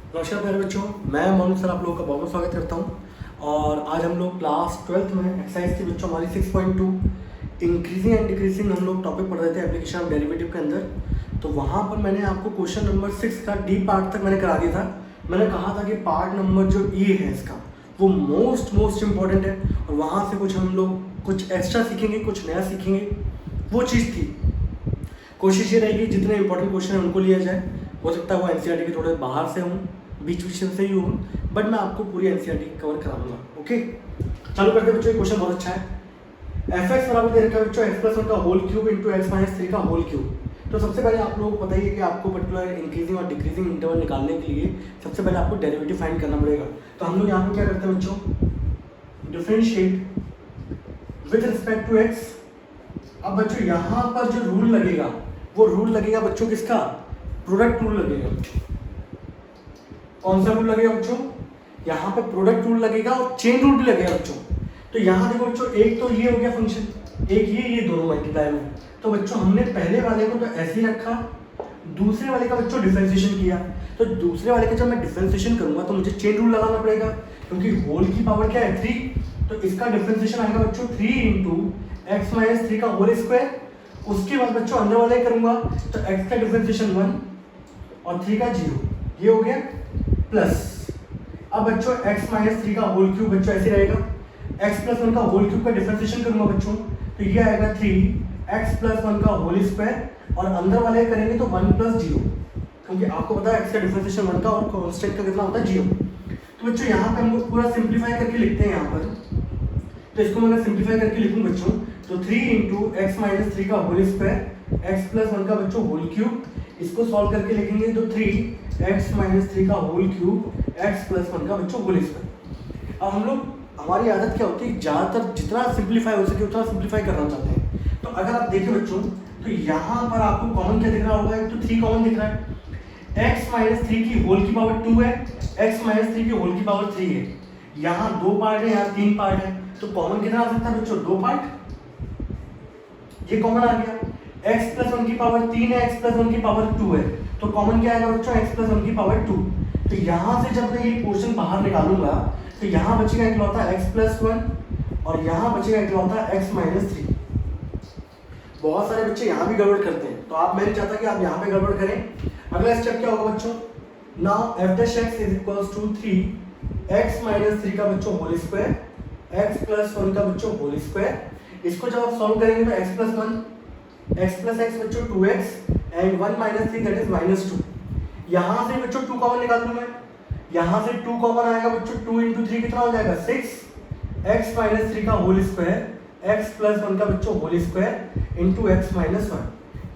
नमस्कार प्यारे बच्चों, मैं मोनू सर आप लोगों का बहुत बहुत स्वागत करता हूं। और आज हम लोग क्लास 12th में एक्सरसाइज थी बच्चों हमारी 6.2 इंक्रीजिंग एंड डिक्रीजिंग हम लोग टॉपिक पढ़ रहे थे एप्लीकेशन ऑफ डेरिवेटिव के अंदर। तो वहां पर मैंने आपको क्वेश्चन नंबर 6 का डी पार्ट तक मैंने करा दिया था। मैंने कहा था कि पार्ट नंबर जो ई है इसका वो मोस्ट इंपॉर्टेंट है और वहाँ से कुछ हम लोग कुछ एक्स्ट्रा सीखेंगे, कुछ नया सीखेंगे। वो चीज़ थी, कोशिश ये रहेगी जितने इंपॉर्टेंट क्वेश्चन है उनको लिया जाए। हो सकता है वो एनसीईआरटी के थोड़े बाहर से हों, बीच से ही हों, बट मैं आपको पूरी एनसीईआरटी कवर कराऊंगा। ओके, चालू करते हैं बच्चों। क्वेश्चन बहुत अच्छा है। एफ एक्स बराबर दे रखा है बच्चों एक्स प्लस वन का whole cube into x minus three का होल क्यूब। तो सबसे पहले आप लोगों को पता ही है कि आपको पर्टिकुलर इंक्रीजिंग और डिक्रीजिंग इंटरवल निकालने के लिए सबसे पहले आपको डेरिवेटिव फाइंड करना पड़ेगा। तो हम लोग यहाँ पर क्या करते हैं बच्चों, differentiate with respect to x. अब बच्चों यहाँ पर जो रूल लगेगा वो रूल लगेगा बच्चों किसका, प्रोडक्ट रूल लगेगा। कौन सा रूल लगेगा बच्चों, यहाँ पे प्रोडक्ट रूल लगेगा और चेन रूल भी लगेगा बच्चों। तो यहाँ देखो बच्चों, एक तो ये हो गया फंक्शन, एक ये दोनों मल्टीप्लाई हुए। तो बच्चों हमने पहले वाले को तो ऐसे ही रखा, दूसरे वाले का बच्चों डिफरेंशिएशन किया। तो दूसरे वाले का जब मैं डिफरेंशिएशन करूंगा तो मुझे चेन रूल लगाना पड़ेगा, क्योंकि होल की पावर क्या है 3। तो इसका डिफरेंशिएशन आएगा बच्चों 3 इंटू एक्स माइनस थ्री का होल स्क्वायर। उसके बाद बच्चों अंदर वाले करूंगा तो x का डिफरेंशिएशन 1 और 3 का 0, ये हो गया प्लस। अब बच्चों x माइनस थ्री का होल क्यूब बच्चों ऐसे रहेगा, x प्लस वन का होल क्यूब का डिफरेंशिएशन करूंगा बच्चों तो ये आएगा 3x प्लस वन का होल स्क्वायर और अंदर वाले करेंगे तो 1 प्लस 0, क्योंकि आपको पता है x का डिफरेंशिएशन 1 का और कांस्टेंट का कितना होता है 0। तो बच्चों यहाँ पे हम लोग पूरा सिंप्लीफाई करके लिखते हैं यहाँ पर। तो इसको मैं सिंप्लीफाई करके लिखूं बच्चों तो 3 इंटू एक्स माइनस थ्री का whole square x plus one का बच्चों होल क्यूब। इसको सॉल्व करके लिखेंगे तो 3x माइनस थ्री का whole cube x plus one का बच्चों होल स्क्वायर। अब हम लोग, हमारी आदत क्या होती है, ज़्यादातर जितना सिंप्लीफाई हो सके उतना सिंप्लीफाई करना चाहते हैं। तो अगर आप देखें बच्चों तो यहाँ पर आपको कॉमन क्या दिख रहा होगा, एक तो 3 कॉमन दिख रहा है, x माइनस थ्री की होल की पावर 2 है, x माइनस थ्री की होल की पावर 3 है। यहाँ 2 पार्ट है, यहाँ 3 पार्ट है, तो कॉमन कितना आ सकता है बच्चों, 2 पार्ट। ये कॉमन आ गया। x प्लस वन की पावर 3 है, x प्लस वन की पावर 2 है, तो कॉमन क्या आएगा बच्चों, x प्लस वन की पावर 2। तो यहाँ से जब मैं ये पोर्शन बाहर निकालूंगा तो यहाँ बचेगा इकलौता x प्लस वन और यहाँ बचेगा इकलौता x माइनस थ्री। बहुत सारे बच्चे यहाँ भी गड़बड़ करते हैं, तो आप, मैं नहीं चाहता कि आप यहाँ पे गड़बड़ करें। अगला स्टेप क्या होगा बच्चों, now f dash x is equals to 3x minus three का बच्चों whole square x plus one का बच्चों होल स्क्वायर। इसको जब आप सॉल्व करेंगे तो x plus one, x plus x बच्चों 2x and 1 minus three that is minus 2। यहाँ से बच्चों 2 कॉमन निकाल दूँ मैं, यहाँ से 2 कॉमन आएगा बच्चों, 2 इंटू थ्री कितना हो जाएगा 6x माइनस थ्री का whole square x plus one का बच्चों whole square into x minus one.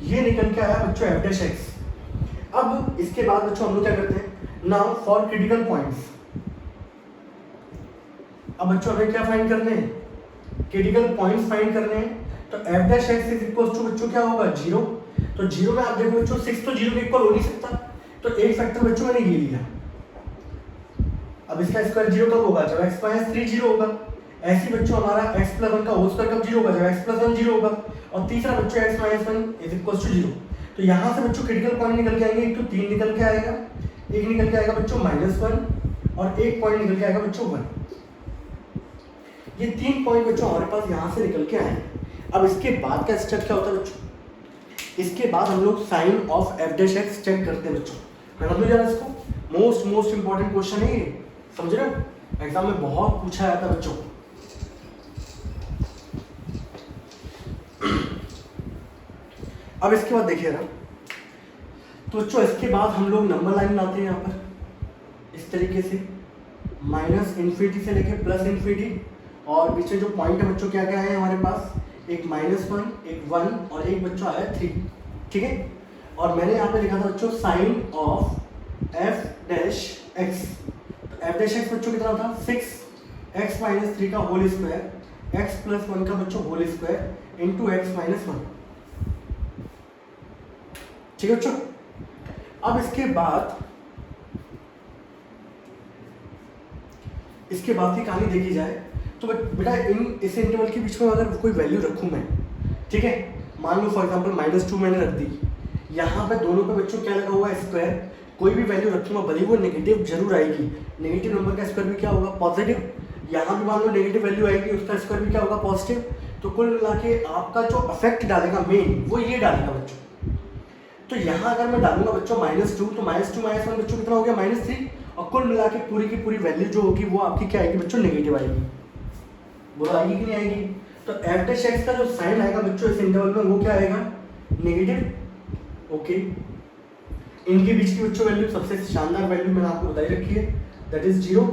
ये निकल के आया बच्चों f डैश x। अब इसके बाद बच्चों हम लोग क्या करते हैं, नाउ फॉर क्रिटिकल पॉइंट्स। अब बच्चों हमें क्या फाइंड करने हैं, क्रिटिकल पॉइंट्स फाइंड करने हैं। तो f dash x is equal to बच्चों क्या होगा 0। तो 0 में आप देखो बच्चों 6 तो 0 के इक्वल हो नहीं सकता, तो एक फैक्टर बच्चों मैंने ये लिया। अब इसका स्क्वायर 0 कब होगा, जब x माइनस थ्री 0 होगा। ऐसे ही बच्चों हमारा x प्लस वन का होल स्क्वायर कब 0 होगा, जब x प्लस वन 0 होगा। और तीसरा बच्चों x minus one is equal to 0। तो यहाँ से बच्चों क्रिटिकल पॉइंट निकल के आएंगे, एक तो 3 निकल के आएगा, एक निकल के आएगा बच्चों -1 और एक पॉइंट निकल के आएगा बच्चों 1। ये 3 पॉइंट बच्चों हमारे पास यहाँ से निकल के आए। अब इसके बाद का स्टेप क्या होता है बच्चों, इसके बाद हम लोग sign of f dash x check करते हैं बच्चों। मैं समझ जा रहा है इसको, मोस्ट इंपॉर्टेंट क्वेश्चन है ये, समझ रहे हो, एग्जाम में बहुत पूछा जाता है बच्चों। अब इसके बाद देखिए ना, तो बच्चों इसके बाद हम लोग नंबर लाइन लाते हैं यहाँ पर इस तरीके से, माइनस इन्फिनिटी से लेके प्लस इन्फिनिटी। और बीच में जो पॉइंट है बच्चों क्या क्या है हमारे पास, एक -1, एक 1 और एक बच्चों आया 3, ठीक है। और मैंने यहाँ पे लिखा था बच्चों sign of f dash x। तो f डैश x बच्चों कितना था 6x माइनस थ्री का whole square x plus one का बच्चों whole square into x minus one, ठीक है बच्चों। अब इसके बाद की कहानी देखी जाए तो बेटा इस इंटरवल के बीच में अगर कोई वैल्यू रखूं मैं, ठीक है, मान लो फॉर एग्जांपल -2 मैंने रख दी, यहाँ पे दोनों पे बच्चों क्या लगा हुआ है स्क्वायर, कोई भी वैल्यू रखूंगा भले ही वो नेगेटिव जरूर आएगी। नेगेटिव नंबर का स्क्वायर भी क्या होगा, पॉजिटिव। यहाँ भी मान लो नेगेटिव वैल्यू आएगी, उसका स्क्वायर भी क्या होगा, पॉजिटिव। तो कुल मिला के आपका जो अफेक्ट डालेगा मेन वो ये डालेगा बच्चों। तो यहाँ अगर मैं डालूंगा बच्चों -2, तो -2 -1 बच्चों कितना हो गया, -3। और कुल मिला के पूरी की पूरी वैल्यू जो होगी वो आपकी क्या आएगी बच्चों, नेगेटिव आएगी। बोलो आएगी कि नहीं आएगी। तो f' का जो साइन आएगा बच्चों इस इंटरवल में वो क्या आएगा, नेगेटिव। ओके, इनके बीच की बच्चों वैल्यू सबसे शानदार वैल्यू मैंने आपको बताई रखी है, दैट इज 0।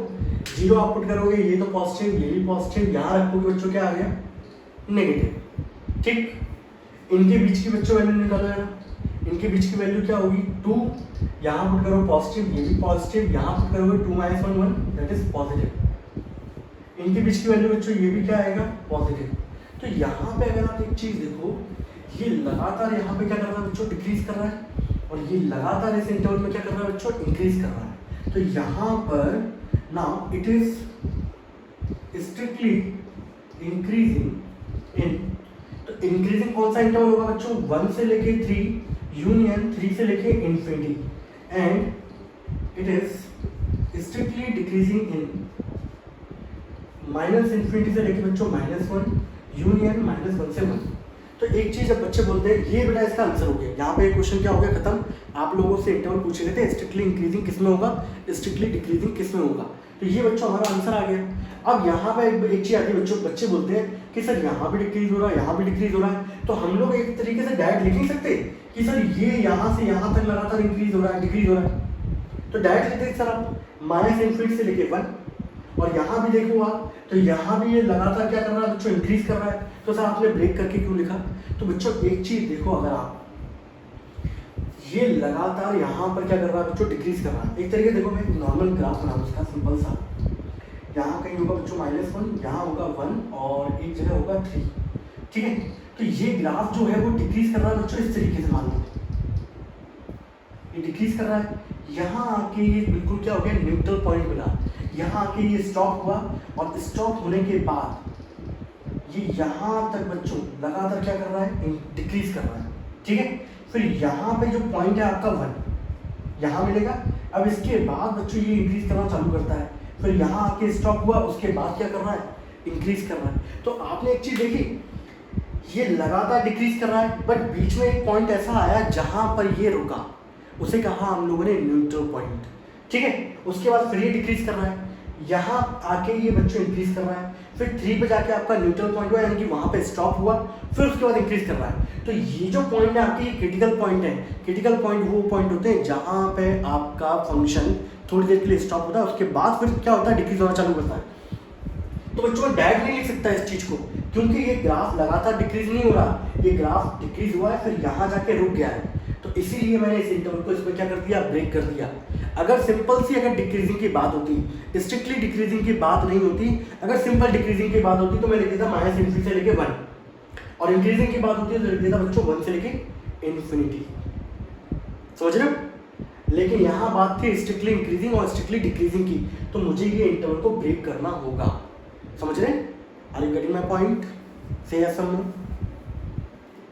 0 आप पुट करोगे, ये तो पॉजिटिव, ये भी पॉजिटिव, यहाँ रखोगे बच्चों क्या आ गया, नेगेटिव। ठीक, इनके बीच की बच्चों वैल्यू निकालो यार, इनके बीच की वैल्यू क्या होगी 2, यहाँ पुट करो पॉजिटिव, ये भी पॉजिटिव, यहाँ पुट करोगे 2 - 1 1, दैट इज पॉजिटिव। इनके बीच की वैल्यू बच्चों ये भी क्या आएगा, पॉजिटिव। तो यहाँ पे अगर आप एक चीज देखो, ये लगातार यहाँ पे क्या कर रहा है बच्चों, डिक्रीज कर रहा है, और ये लगातार इस इंटरवल में क्या कर रहा है बच्चों, इंक्रीज कर रहा है। तो यहाँ पर now it is strictly increasing इन, तो इंक्रीजिंग कौन सा इंटरवल होगा बच्चों, 1 से लेके 3 यूनियन 3 से लेके infinity, and it is strictly decreasing in -infinity से लेके बच्चों -1 यूनियन -1 से 1। तो एक चीज अब बच्चे बोलते हैं, ये बेटा इसका आंसर हो गया। यहाँ पे क्वेश्चन क्या हो गया, खत्म। आप लोगों से इंटरवल पूछ रहे थे स्ट्रिक्टली इंक्रीजिंग किस में होगा, स्ट्रिक्टली डिक्रीजिंग किस में होगा, तो ये बच्चों हमारा आंसर आ गया। अब यहाँ पे एक चीज आती है बच्चों, बच्चे बोलते हैं कि सर यहाँ भी डिक्रीज हो रहा है, यहाँ भी डिक्रीज हो रहा है, तो हम लोग एक तरीके से डायरेक्ट लिख नहीं सकते कि सर ये यहाँ से यहाँ तक लगातार इंक्रीज हो रहा है, डिक्रीज हो रहा है। तो डायरेक्ट लिखते सर आप -इंफिनिटी से लेके 1, और यहाँ भी देखो आप, तो यहाँ भी ये लगातार क्या कर रहा है बच्चों, इंक्रीज कर रहा है। तो सर आपने ब्रेक करके क्यों लिखा। तो बच्चों एक चीज देखो, अगर आप ये लगातार यहाँ पर क्या कर रहा है बच्चों, डिक्रीज कर रहा है। एक तरीके देखो, मैं एक नॉर्मल ग्राफ बनाऊँ उसका सिंपल सा, यहाँ कहीं होगा बच्चों -1, यहाँ होगा 1, और एक जगह होगा 3, ठीक है। तो ये ग्राफ जो है वो डिक्रीज कर रहा है बच्चों, इस तरीके से मान लो ये डिक्रीज कर रहा है। यहाँ आके ये बिल्कुल क्या हो गया, न्यूट्रल पॉइंट मिला, यहाँ आके ये स्टॉप हुआ, और स्टॉप होने के बाद ये यहाँ तक बच्चों लगातार क्या कर रहा है, डिक्रीज कर रहा है, ठीक है। फिर यहाँ पे जो पॉइंट है आपका 1 यहाँ मिलेगा। अब इसके बाद बच्चों ये इंक्रीज करना चालू करता है, फिर यहाँ आके स्टॉप हुआ, उसके बाद क्या कर रहा है, इंक्रीज कर रहा है। तो आपने एक चीज देखी, ये लगातार डिक्रीज कर रहा है, बट बीच में एक पॉइंट ऐसा आया जहां पर ये रुका, उसे कहा हम लोगों ने न्यूट्रल पॉइंट, ठीक है। उसके बाद फिर ये डिक्रीज कर रहा है, यहाँ आके ये बच्चों इंक्रीज कर रहा है, फिर 3 पे जाके आपका न्यूट्रल पॉइंट हुआ, यानी कि वहां पे स्टॉप हुआ, फिर उसके बाद इंक्रीज कर रहा है। तो ये जो पॉइंट है आपके, ये क्रिटिकल पॉइंट है। क्रिटिकल पॉइंट वो पॉइंट होते हैं जहां पे आपका फंक्शन थोड़ी देर के लिए स्टॉप होता है, उसके बाद फिर क्या होता है, डिक्रीज होना चालू करता है। तो बच्चों डायरेक्ट नहीं लिख सकता इस चीज को, क्योंकि ये ग्राफ लगातार डिक्रीज नहीं हो रहा, ये ग्राफ डिक्रीज हुआ है, फिर यहाँ जाके रुक गया है। तो इसीलिए मैंने इस इंटरवल को इसमें क्या कर दिया, ब्रेक कर दिया। अगर सिंपल सी अगर डिक्रीजिंग की बात होती, स्ट्रिक्टली डिक्रीजिंग की बात नहीं होती, अगर सिंपल डिक्रीजिंग की बात होती तो मैं लिख देता -इंफिनिटी से लेके 1, और इंक्रीजिंग की बात होती है तो लिख देता बच्चों 1 से लेके इंफिनिटी, समझ रहे हो। लेकिन यहाँ बात थी स्ट्रिक्टली इंक्रीजिंग और स्ट्रिक्टली डिक्रीजिंग की, तो मुझे ये इंटरवल को ब्रेक करना होगा, समझ रहे हैं। Are you getting my point, say yes और नो,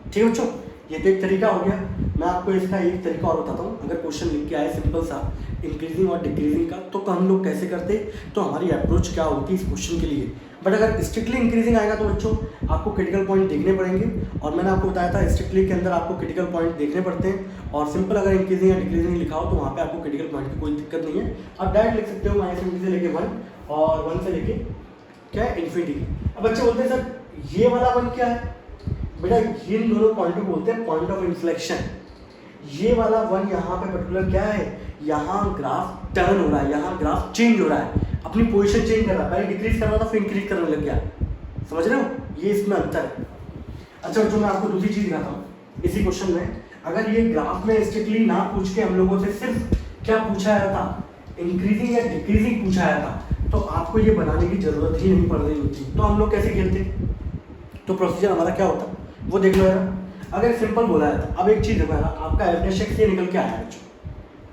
ठीक है बच्चों। ये तो एक तरीका हो गया। मैं आपको इसका एक तरीका और बताता हूँ। अगर क्वेश्चन लिख के आए सिंपल सा इंक्रीजिंग और डिक्रीजिंग का, तो हम लोग कैसे करते, तो हमारी अप्रोच क्या होती इस क्वेश्चन के लिए। बट अगर स्ट्रिक्टली इंक्रीजिंग आएगा तो बच्चों आपको क्रिटिकल पॉइंट देखने पड़ेंगे, और मैंने आपको बताया था स्ट्रिक्टली के अंदर आपको क्रिटिकल पॉइंट देखने पड़ते हैं, और सिंपल अगर इंक्रीजिंग या डिक्रीजिंग लिखा हो तो वहाँ पे आपको क्रिटिकल पॉइंट की कोई दिक्कत नहीं है। आप डायरेक्ट लिख सकते हो -इंफिनिटी से लेके 1, और 1 से लेके क्या है, इन्फिनिटी। अब बच्चे बोलते हैं सर ये वाला 1 क्या है, बेटा ये इन दोनों पॉइंट को बोलते हैं पॉइंट ऑफ इन्फ्लेक्शन। ये वाला 1 यहाँ पे पर्टिकुलर क्या है, यहाँ ग्राफ टर्न हो रहा है, यहाँ ग्राफ चेंज हो रहा है, अपनी पोजीशन चेंज कर रहा है। पहले डिक्रीज कर रहा था, फिर इंक्रीज करने लग गया, समझ रहे हो, ये इसमें अंतर है। अच्छा बच्चों मैं आपको दूसरी चीज दिखाता हूँ इसी क्वेश्चन में। अगर ये ग्राफ में स्ट्रिक्टली ना पूछ के हम लोगों से सिर्फ क्या पूछा आया था, इंक्रीजिंग या डिक्रीजिंग पूछा आया था, तो आपको ये बनाने की जरूरत ही नहीं पड़ रही होती। तो हम लोग कैसे खेलते, तो प्रोसीजर हमारा क्या होता वो देख लो यार। अगर सिंपल बोला है तो अब एक चीज देखो यार, आपका f' ये निकल के आया है बच्चों,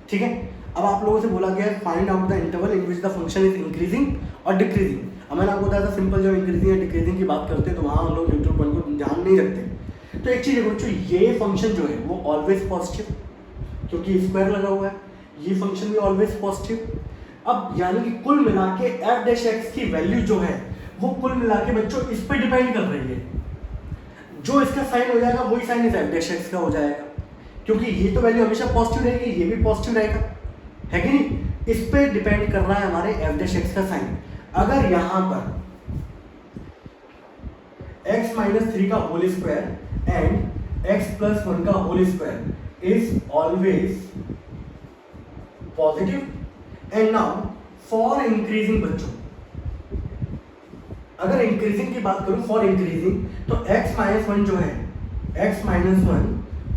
ठीक है। अब आप लोगों से बोला गया है find out the interval in which the function is increasing और डिक्रीजिंग। अब मैंने आपको बताया था सिंपल जब इंक्रीजिंग या डिक्रीजिंग की बात करते हैं तो वहाँ हम लोग न्यूट्रल पॉइंट को ध्यान नहीं रखते। तो एक चीज देखो बच्चों, ये फंक्शन जो है वो ऑलवेज पॉजिटिव, क्योंकि स्क्वायर लगा हुआ है, ये फंक्शन भी ऑलवेज पॉजिटिव। अब यानी कि कुल मिला के एफ डैश एक्स की वैल्यू जो है वो कुल मिला के बच्चों इस पे डिपेंड कर रही है। जो इसका साइन हो जाएगा वही साइन इस एफ डैश एक्स का हो जाएगा, क्योंकि ये तो वैल्यू हमेशा पॉजिटिव रहेगी, ये भी पॉजिटिव रहेगा, है कि नहीं। इस पे डिपेंड कर रहा है हमारे एफ डैश एक्स का साइन। अगर यहां पर x माइनस 3 का whole square and x plus 1 का whole square is always positive, and now for increasing बच्चों, अगर इंक्रीजिंग की बात करूं फॉर इंक्रीजिंग, तो x माइनस 1 जो है x minus 1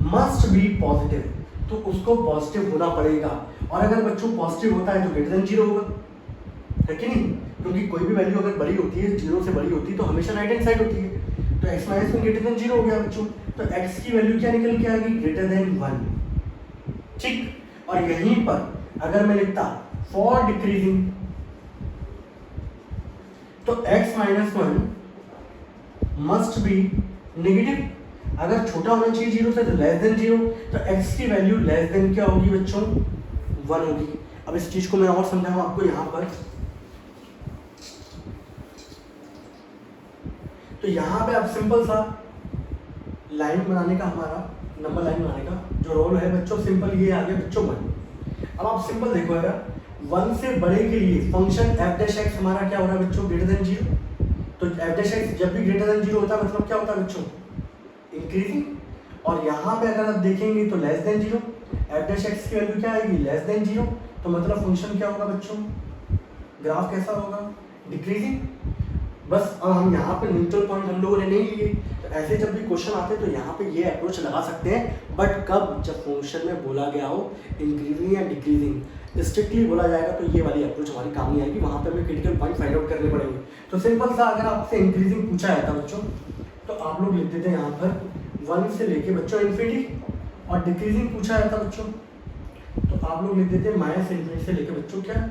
must be positive, तो उसको पॉजिटिव होना पड़ेगा। और अगर बच्चों पॉजिटिव होता है तो ग्रेटर देन 0 होगा, है कि नहीं, क्योंकि कोई भी वैल्यू अगर बड़ी होती है 0 से बड़ी होती है तो हमेशा राइट हैंड साइड होती है। तो x माइनस 1 ग्रेटर देन 0 हो गया बच्चों, तो x की वैल्यू क्या निकल के आएगी, ग्रेटर देन 1, ठीक। और यहीं पर अगर मैं लिखता फॉर डिक्रीजिंग, तो x minus 1 must B negative, अगर छोटा होना चाहिए 0 से तो लेस देन 0, तो x की वैल्यू लेस देन क्या होगी बच्चों, 1 होगी। अब इस चीज को मैं और समझाऊं आपको यहाँ पर, तो यहाँ पे अब सिंपल सा लाइन बनाने का, हमारा नंबर लाइन बनाने का जो रोल है बच्चों, सिंपल ये आ गया बच्चों 1। अब आप सिंपल देखो, अगर 1 से बड़े के लिए फंक्शन एफ डैश एक्स हमारा क्या हो रहा है बच्चों, ग्रेटर देन 0, तो एफ डैश एक्स जब भी ग्रेटर देन 0 होता है मतलब क्या होता है बच्चों, इंक्रीजिंग। और यहाँ पे अगर आप देखेंगे तो less than 0, F dash x की वैल्यू क्या आएगी, लेस देन 0, तो मतलब फंक्शन क्या होगा बच्चों, ग्राफ कैसा होगा, डिक्रीजिंग। बस अब हम यहाँ पे न्यूट्रल पॉइंट हम लोगों ने नहीं लिए, तो ऐसे जब भी क्वेश्चन आते हैं तो यहाँ पे ये अप्रोच लगा सकते हैं, बट कब, जब फंक्शन में बोला गया हो इंक्रीजिंग या डिक्रीजिंग, स्ट्रिक्टली बोला जाएगा तो ये वाली अप्रोच हमारी काम नहीं आएगी, वहाँ पे हमें क्रिटिकल पॉइंट फाइंड आउट करने पड़ेंगे। तो सिंपल सा अगर आपसे इंक्रीजिंग पूछा जाता बच्चों, तो आप लोग लिख देते हैं यहाँ पर 1 से लेके बच्चों इन्फिनिटी, और डिक्रीजिंग पूछा जाता बच्चों तो आप लोग लिख देते हैं माइनस इन्फिनिटी से लेके बच्चों क्या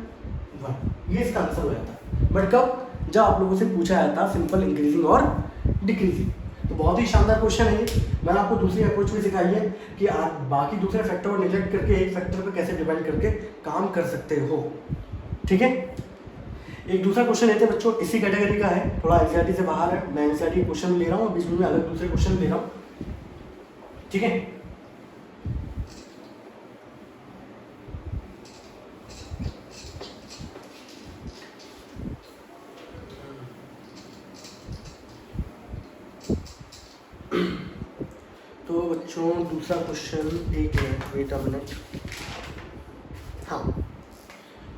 1, ये इसका आंसर हो जाता है। बट कब, जब आप लोगों से पूछा जाता है सिंपल इंक्रीजिंग और डिक्रीजिंग। तो बहुत ही शानदार क्वेश्चन है ये। मैंने आपको दूसरी अप्रोच भी सिखाई है कि आप बाकी दूसरे फैक्टर को निगलेक्ट करके एक फैक्टर पर कैसे डिपेंड करके काम कर सकते हो, ठीक है। एक दूसरा क्वेश्चन लेते हैं बच्चों, इसी कैटेगरी का है, थोड़ा एनसीईआरटी से बाहर है, मैं एनसीईआरटी क्वेश्चन ले रहा हूँ, बीच में अलग दूसरे क्वेश्चन ले रहा हूँ, ठीक है। तो बच्चों दूसरा क्वेश्चन, एक मिनट वेट अ मिनट, हाँ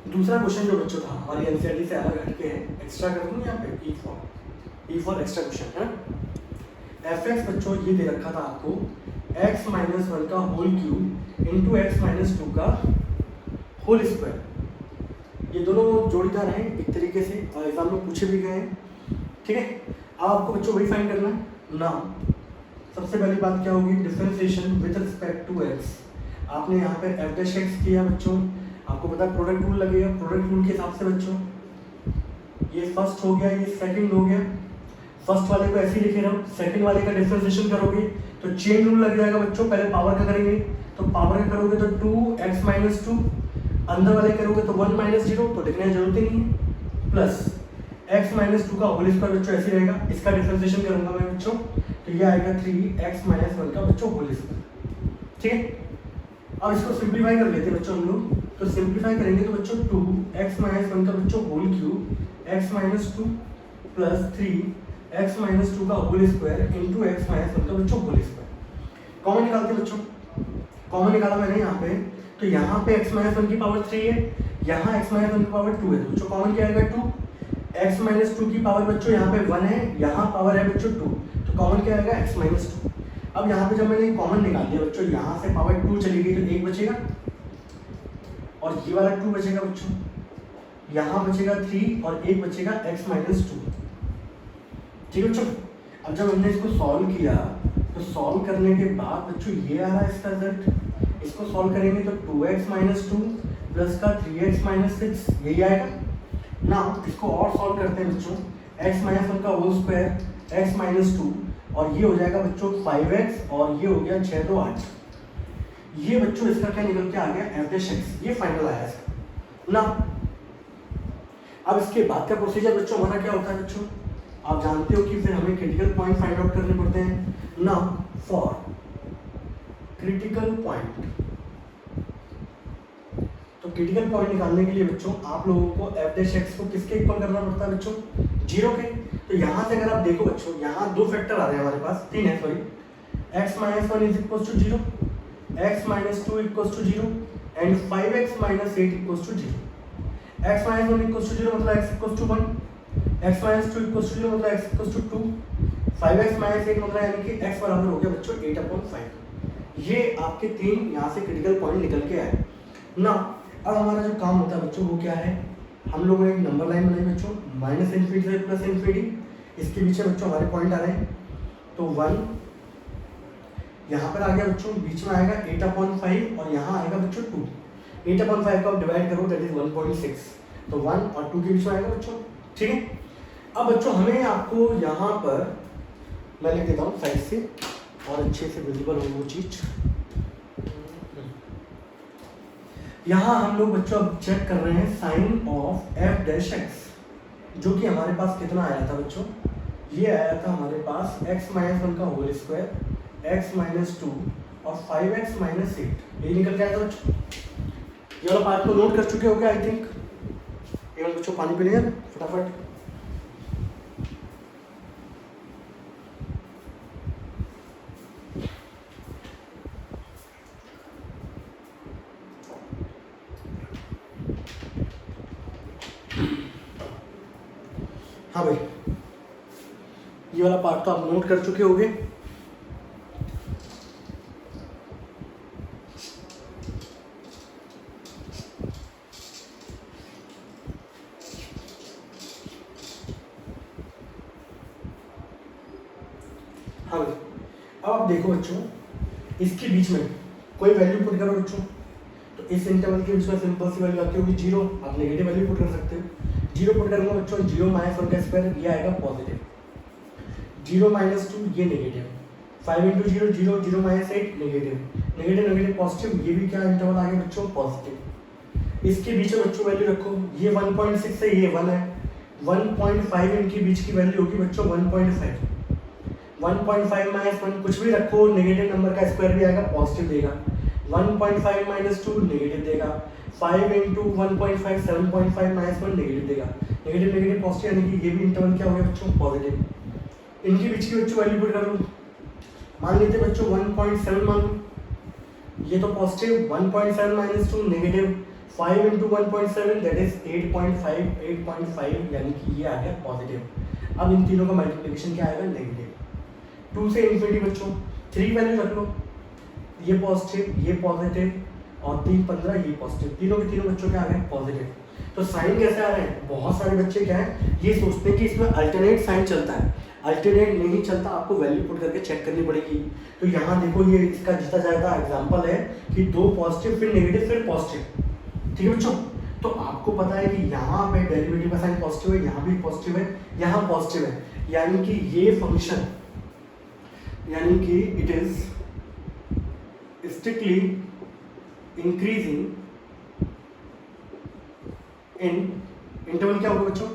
दूसरा क्वेश्चन जो बच्चों था हमारी एनसीईआरटी से अलग हटके है, एक्स्ट्रा कर दूँ यहाँ पे ई फॉर एक्स्ट्रा क्वेश्चन है। एफ एक्स बच्चों ये दे रखा था आपको x माइनस 1 का whole cube into x minus 2 का होल स्क्वायर, ये दोनों जोड़ीदार हैं एक तरीके से और एग्जाम में पूछे भी गए हैं, ठीक है। अब आपको बच्चों वही फाइंड करना है ना। सबसे पहली बात क्या होगी, differentiation with respect to x. आपने यहाँ पे एफ डैश एक्स किया बच्चों, आपको पता है प्रोडक्ट रूल लगेगा, प्रोडक्ट रूल के हिसाब से बच्चों ये फर्स्ट हो गया, ये सेकंड हो गया, फर्स्ट वाले को ऐसे ही लिखे रहो, सेकंड वाले का डिफरेंशिएशन करोगे तो चेन रूल लग जाएगा बच्चों, पहले पावर का करेंगे तो पावर का करोगे तो 2x माइनस 2, अंदर वाले करोगे तो 1 माइनस 0, तो लिखने की जरूरत ही नहीं है, प्लस x माइनस 2 का होल स्क्वायर बच्चों ऐसे रहेगा, इसका डिफरेंशिएशन करूंगा मैं बच्चों तो ये आएगा 3x माइनस 1 का बच्चों होल स्क्वायर, ठीक है। अब इसको सिंप्लीफाई कर लेते हैं बच्चों हम लोग, तो सिंप्लीफाई करेंगे तो बच्चों 2x माइनस 1 का बच्चों whole cube x minus 2 plus 3x minus 2 का whole square into x minus 1 का बच्चों होल स्क्वायर। कॉमन निकालते बच्चों, कॉमन निकाला मैंने यहाँ पे, तो यहाँ पे x माइनस 1 की पावर 3 है, यहाँ x माइनस 1 की पावर 2 है, तो बच्चों कॉमन क्या आएगा 2, x माइनस 2 की पावर बच्चों यहाँ पे 1 है, यहाँ पावर है बच्चों 2, तो कॉमन क्या आएगा x माइनस 2। अब यहाँ पे जब मैंने कॉमन निकाल दिया बच्चों, यहाँ से पावर 2 चली गई तो 1 बचेगा और ये वाला 2 बचेगा बच्चों, यहाँ बचेगा 3 और 1 बचेगा x माइनस 2, ठीक है बच्चों। अब जब हमने इसको सॉल्व किया तो सॉल्व करने के बाद बच्चों ये आ रहा है इसका रिजल्ट, इसको सॉल्व करेंगे तो 2x माइनस 2 प्लस का 3x माइनस 6 यही आएगा ना। इसको और सॉल्व करते हैं बच्चों, x माइनस 1 का होल स्क्वायर x माइनस 2 और ये हो जाएगा बच्चों 5x और ये हो गया 6 2 8, ये बच्चों इसका क्या निकल के आ गया एफ डैश एक्स, ये फाइनल आया इसका ना। अब इसके बाद का प्रोसीजर बच्चों हमारा क्या होता है बच्चों, आप जानते हो कि फिर हमें क्रिटिकल पॉइंट फाइंड आउट करने पड़ते हैं ना। फॉर क्रिटिकल पॉइंट, तो क्रिटिकल पॉइंट निकालने के लिए बच्चों आप लोगों को एफ डैश एक्स को किसके इक्वल करना पड़ता है बच्चों, 0 के। तो यहाँ से अगर आप देखो बच्चों, यहाँ दो फैक्टर आ रहे हैं हमारे पास, 3 है sorry, x minus 1 is equal to 0, x minus 2 equal to 0 and 5x minus 8 equal to 0। x minus 1 equal to 0 मतलब x equal to 1, x minus 2 equal to 0 मतलब x equal to 2, 5x minus 8 मतलब यानी कि x बराबर हो गया बच्चों 8/5। ये आपके 3 यहाँ से क्रिटिकल पॉइंट निकल के आए ना। अब हमारा जो काम होता है बच्चों वो क्या है, हम लोगों ने एक नंबर लाइन बनाई बच्चों, माइनस इन्फिनिटी से प्लस इन्फिनिटी, इसके पीछे बच्चों हमारे पॉइंट आ रहे हैं। तो 1 यहाँ पर आ गया बच्चों, बीच में आएगा 8/5 और यहाँ आएगा बच्चों 2। 8/5 को आप डिवाइड करो दैट इज 1.6, तो 1 और 2 के बीच में आएगा बच्चों, ठीक है। अब बच्चों हमें आपको यहाँ पर मैं लिख देता हूँ साइड से और अच्छे से विजिबल हो वो चीज़। यहाँ हम लोग बच्चों अब चेक कर रहे हैं sign of f dash x, जो कि हमारे पास कितना आया था बच्चों, ये आया था हमारे पास x माइनस 1 का होल स्क्वायर, x माइनस 2 और 5x माइनस 8, ये निकल के आया था बच्चों। ये वाला पार्ट को नोट कर चुके होंगे आई थिंक। एवं बच्चों पानी पी लें फटाफट। हाँ भाई, ये वाला पार्ट तो आप नोट कर चुके होंगे। हाँ भाई, अब आप देखो बच्चों, इसके बीच में कोई वैल्यू पुट करो बच्चों, तो इस इंटरवल के बीच में सिंपल सी वैल्यू आती होगी 0, आप नेगेटिव वैल्यू पुट कर सकते हो। 0 पुट करूँगा बच्चों, 0 माइनस 1 का स्क्वायर, ये आएगा पॉजिटिव, 0 माइनस 2 ये negative, 5 into 0 0, 0 minus 8 negative, negative negative positive, ये भी क्या इंटरवल आ गया बच्चों पॉजिटिव। इसके बीच में बच्चों वैल्यू रखो, ये 1.6 है, ये 1 है, 1.5 इनके बीच की वैल्यू होगी बच्चों 1.5, 1.5 माइनस 1 कुछ भी रखो, नेगेटिव नंबर का स्क्वायर भी आएगा पॉजिटिव देगा, 1.5 माइनस 2 नेगेटिव देगा, 5 इंटू 1.5 7.5 माइनस 1 नेगेटिव देगा, नेगेटिव नेगेटिव पॉजिटिव, यानी कि ये भी इंटरवल क्या हो गया बच्चों पॉजिटिव। इनके बीच की बच्चों वैल्यू पुट कर लो, मान लेते बच्चों 1.7 मान लो, ये तो positive, 1.7 minus 2 negative, 5 into 1.7 that is 8.5 यानी कि ये आ गया पॉजिटिव। अब इन तीनों का मल्टीप्लिकेशन क्या आएगा नेगेटिव, 2 से इन्फिनिटी बच्चों 3 वैल्यू रख लो, ये पॉजिटिव और 3 15 ये पॉजिटिव, तीनों के तीनों बच्चों क्या आ गए पॉजिटिव। तो साइन कैसे आ रहे हैं, बहुत सारे बच्चे क्या है ये सोचते हैं कि इसमें अल्टरनेट साइन चलता है, अल्टरनेट नहीं चलता, आपको वैल्यू पुट करके चेक करनी पड़ेगी। तो यहाँ देखो ये इसका जीता जाएगा एग्जाम्पल है कि 2 पॉजिटिव फिर नेगेटिव फिर पॉजिटिव, ठीक है बच्चों। तो आपको पता है कि यहाँ पे डेरिवेटिव का साइन पॉजिटिव है, यहाँ भी पॉजिटिव है, यहाँ पॉजिटिव है, यानी कि ये फंक्शन यानी कि it is strictly increasing in interval क्या होगा बच्चों,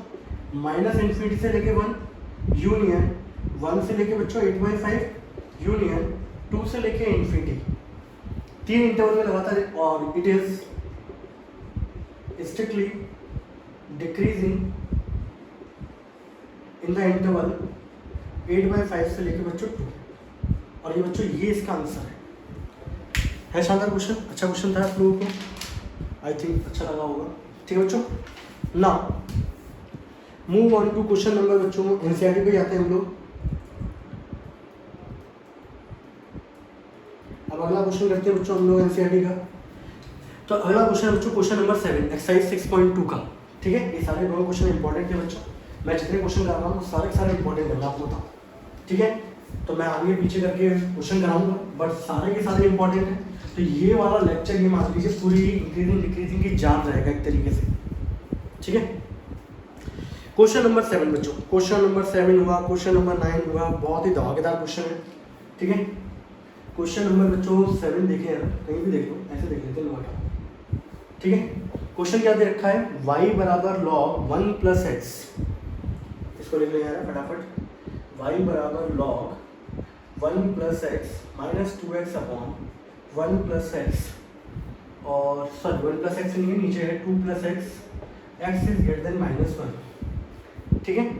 माइनस इन्फिनिटी से लेके 1 यूनियन 1 से लेके बच्चों 8/5 यूनियन 2 से लेके इन्फिनिटी, 3 इंटरवल में लगातार, और it is strictly decreasing in the interval 8/5 से लेके बच्चों 2। और ये बच्चों ये इसका आंसर है शानदार क्वेश्चन, अच्छा क्वेश्चन था आप लोगों को, आई थिंक अच्छा लगा होगा, ठीक है बच्चों। ना move on to question number बच्चों, एनसीईआरटी पे आते हैं हम लोग। अब अगला क्वेश्चन करते हैं बच्चों हम लोग एनसीईआरटी का। तो अगला क्वेश्चन बच्चों क्वेश्चन नंबर 7 एक्सरसाइज 6.2 का, ठीक है। ये सारे दोनों क्वेश्चन इंपॉर्टेंट है बच्चों, मैं जितने क्वेश्चन करा रहा हूँ सारे इंपॉर्टेंट है, मैं आपको बताऊँ, ठीक है। तो मैं आगे पीछे करके क्वेश्चन कराऊंगा बट सारे के सारे इंपॉर्टेंट है। तो ये वाला लेक्चर ये मान लीजिए पूरी इंक्रीजिंग डिक्रीजिंग की जान रहेगा एक तरीके से, ठीक है। क्वेश्चन नंबर 7 बच्चों, क्वेश्चन नंबर 7 हुआ, क्वेश्चन नंबर 9 हुआ, बहुत ही धमाकेदार क्वेश्चन है, ठीक है। क्वेश्चन नंबर बच्चों 7 देखें यार, कहीं भी देख लो, ऐसे देख लेते हैं, ठीक है। क्वेश्चन क्या दे रखा है, y बराबर log 1 प्लस एक्स, इसको लिख लो यार फटाफट, y बराबर log 1 plus x minus 2x upon 1 plus x, और सॉरी 1 प्लस एक्स नहीं है, नीचे है 2 plus x is greater then minus 1, ठीक है।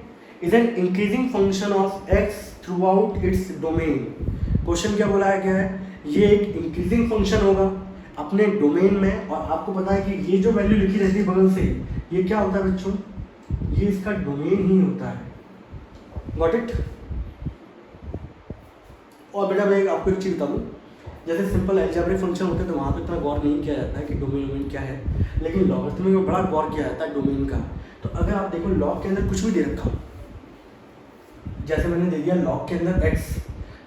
Is an increasing function of x through out its domain. Question क्या बोला है, क्या है, ये एक इंक्रीजिंग फंक्शन होगा अपने डोमेन में, और आपको पता है कि ये जो वैल्यू लिखी रहती है बगल से, ये क्या होता है बच्चों, ये इसका डोमेन ही होता है। Got it. और बेटा मैं आपको एक चीज़ बता दूँ, जैसे सिंपल अलजेब्रिक फंक्शन होते हैं तो वहाँ पे इतना गौर नहीं किया जाता है कि डोमेन क्या है, लेकिन लॉगरिथमिक में बड़ा गौर किया जाता है डोमेन का। तो अगर आप देखो लॉग के अंदर कुछ भी दे रखा, जैसे मैंने दे दिया लॉग के अंदर x,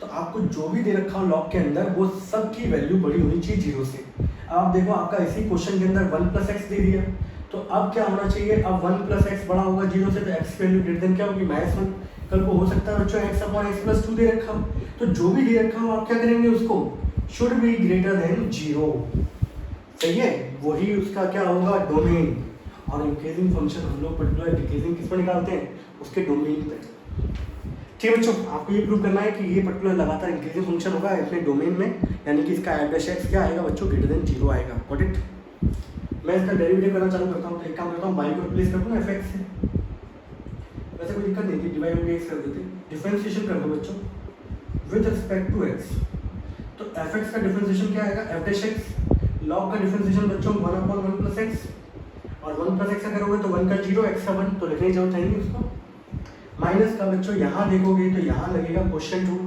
तो आपको जो भी दे रखा हो लॉग के अंदर वो सब की वैल्यू बड़ी होनी चाहिए 0 से। आप देखो आपका इसी क्वेश्चन के अंदर 1 प्लस एक्स दे दिया, तो अब क्या होना चाहिए, अब 1 प्लस एक्स बड़ा होगा 0 से, तो x की वैल्यू ग्रेटर देन क्या होगी, -1। कल को हो सकता है बच्चों x अपॉन x प्लस 2 दे रखा हो, तो जो भी दे रखा हो आप क्या करेंगे, उसको शुड बी ग्रेटर देन 0, सही है, वही उसका क्या होगा, डोमेन। और इंक्रीजिंग फंक्शन हम लोग पर्टिकुलर डिक्रीजिंग किस पर निकालते हैं, उसके डोमेन पे। ठीक है बच्चों, आपको ये प्रूव करना है कि ये पर्टिकुलर लगातार इंक्रीजिंग फंक्शन होगा अपने डोमेन में, यानी कि इसका f डैश x क्या आएगा बच्चों, ग्रेटर देन 0 आएगा। Got it. मैं इसका डेरिवेटिव करना चालू करता हूँ, तो एक काम करता हूँ, y को रिप्लेस कर दूँ ना fx से, वैसे कोई दिक्कत नहीं थी, डिवाइड बाई dx कर देते, डिफरेंशिएशन कर दो बच्चों विद रिस्पेक्ट टू x। तो fx का डिफरेंशिएशन क्या आएगा, f डैश x, log का डिफरेंशिएशन बच्चों 1 अपॉन 1 प्लस x, और 1 प्लस x अगर होगा तो 1 का 0, x का 1, तो लिखने की जरूरत है नहीं उसको। माइनस का बच्चों यहाँ देखोगे तो यहाँ लगेगा क्वेश्चन रूल,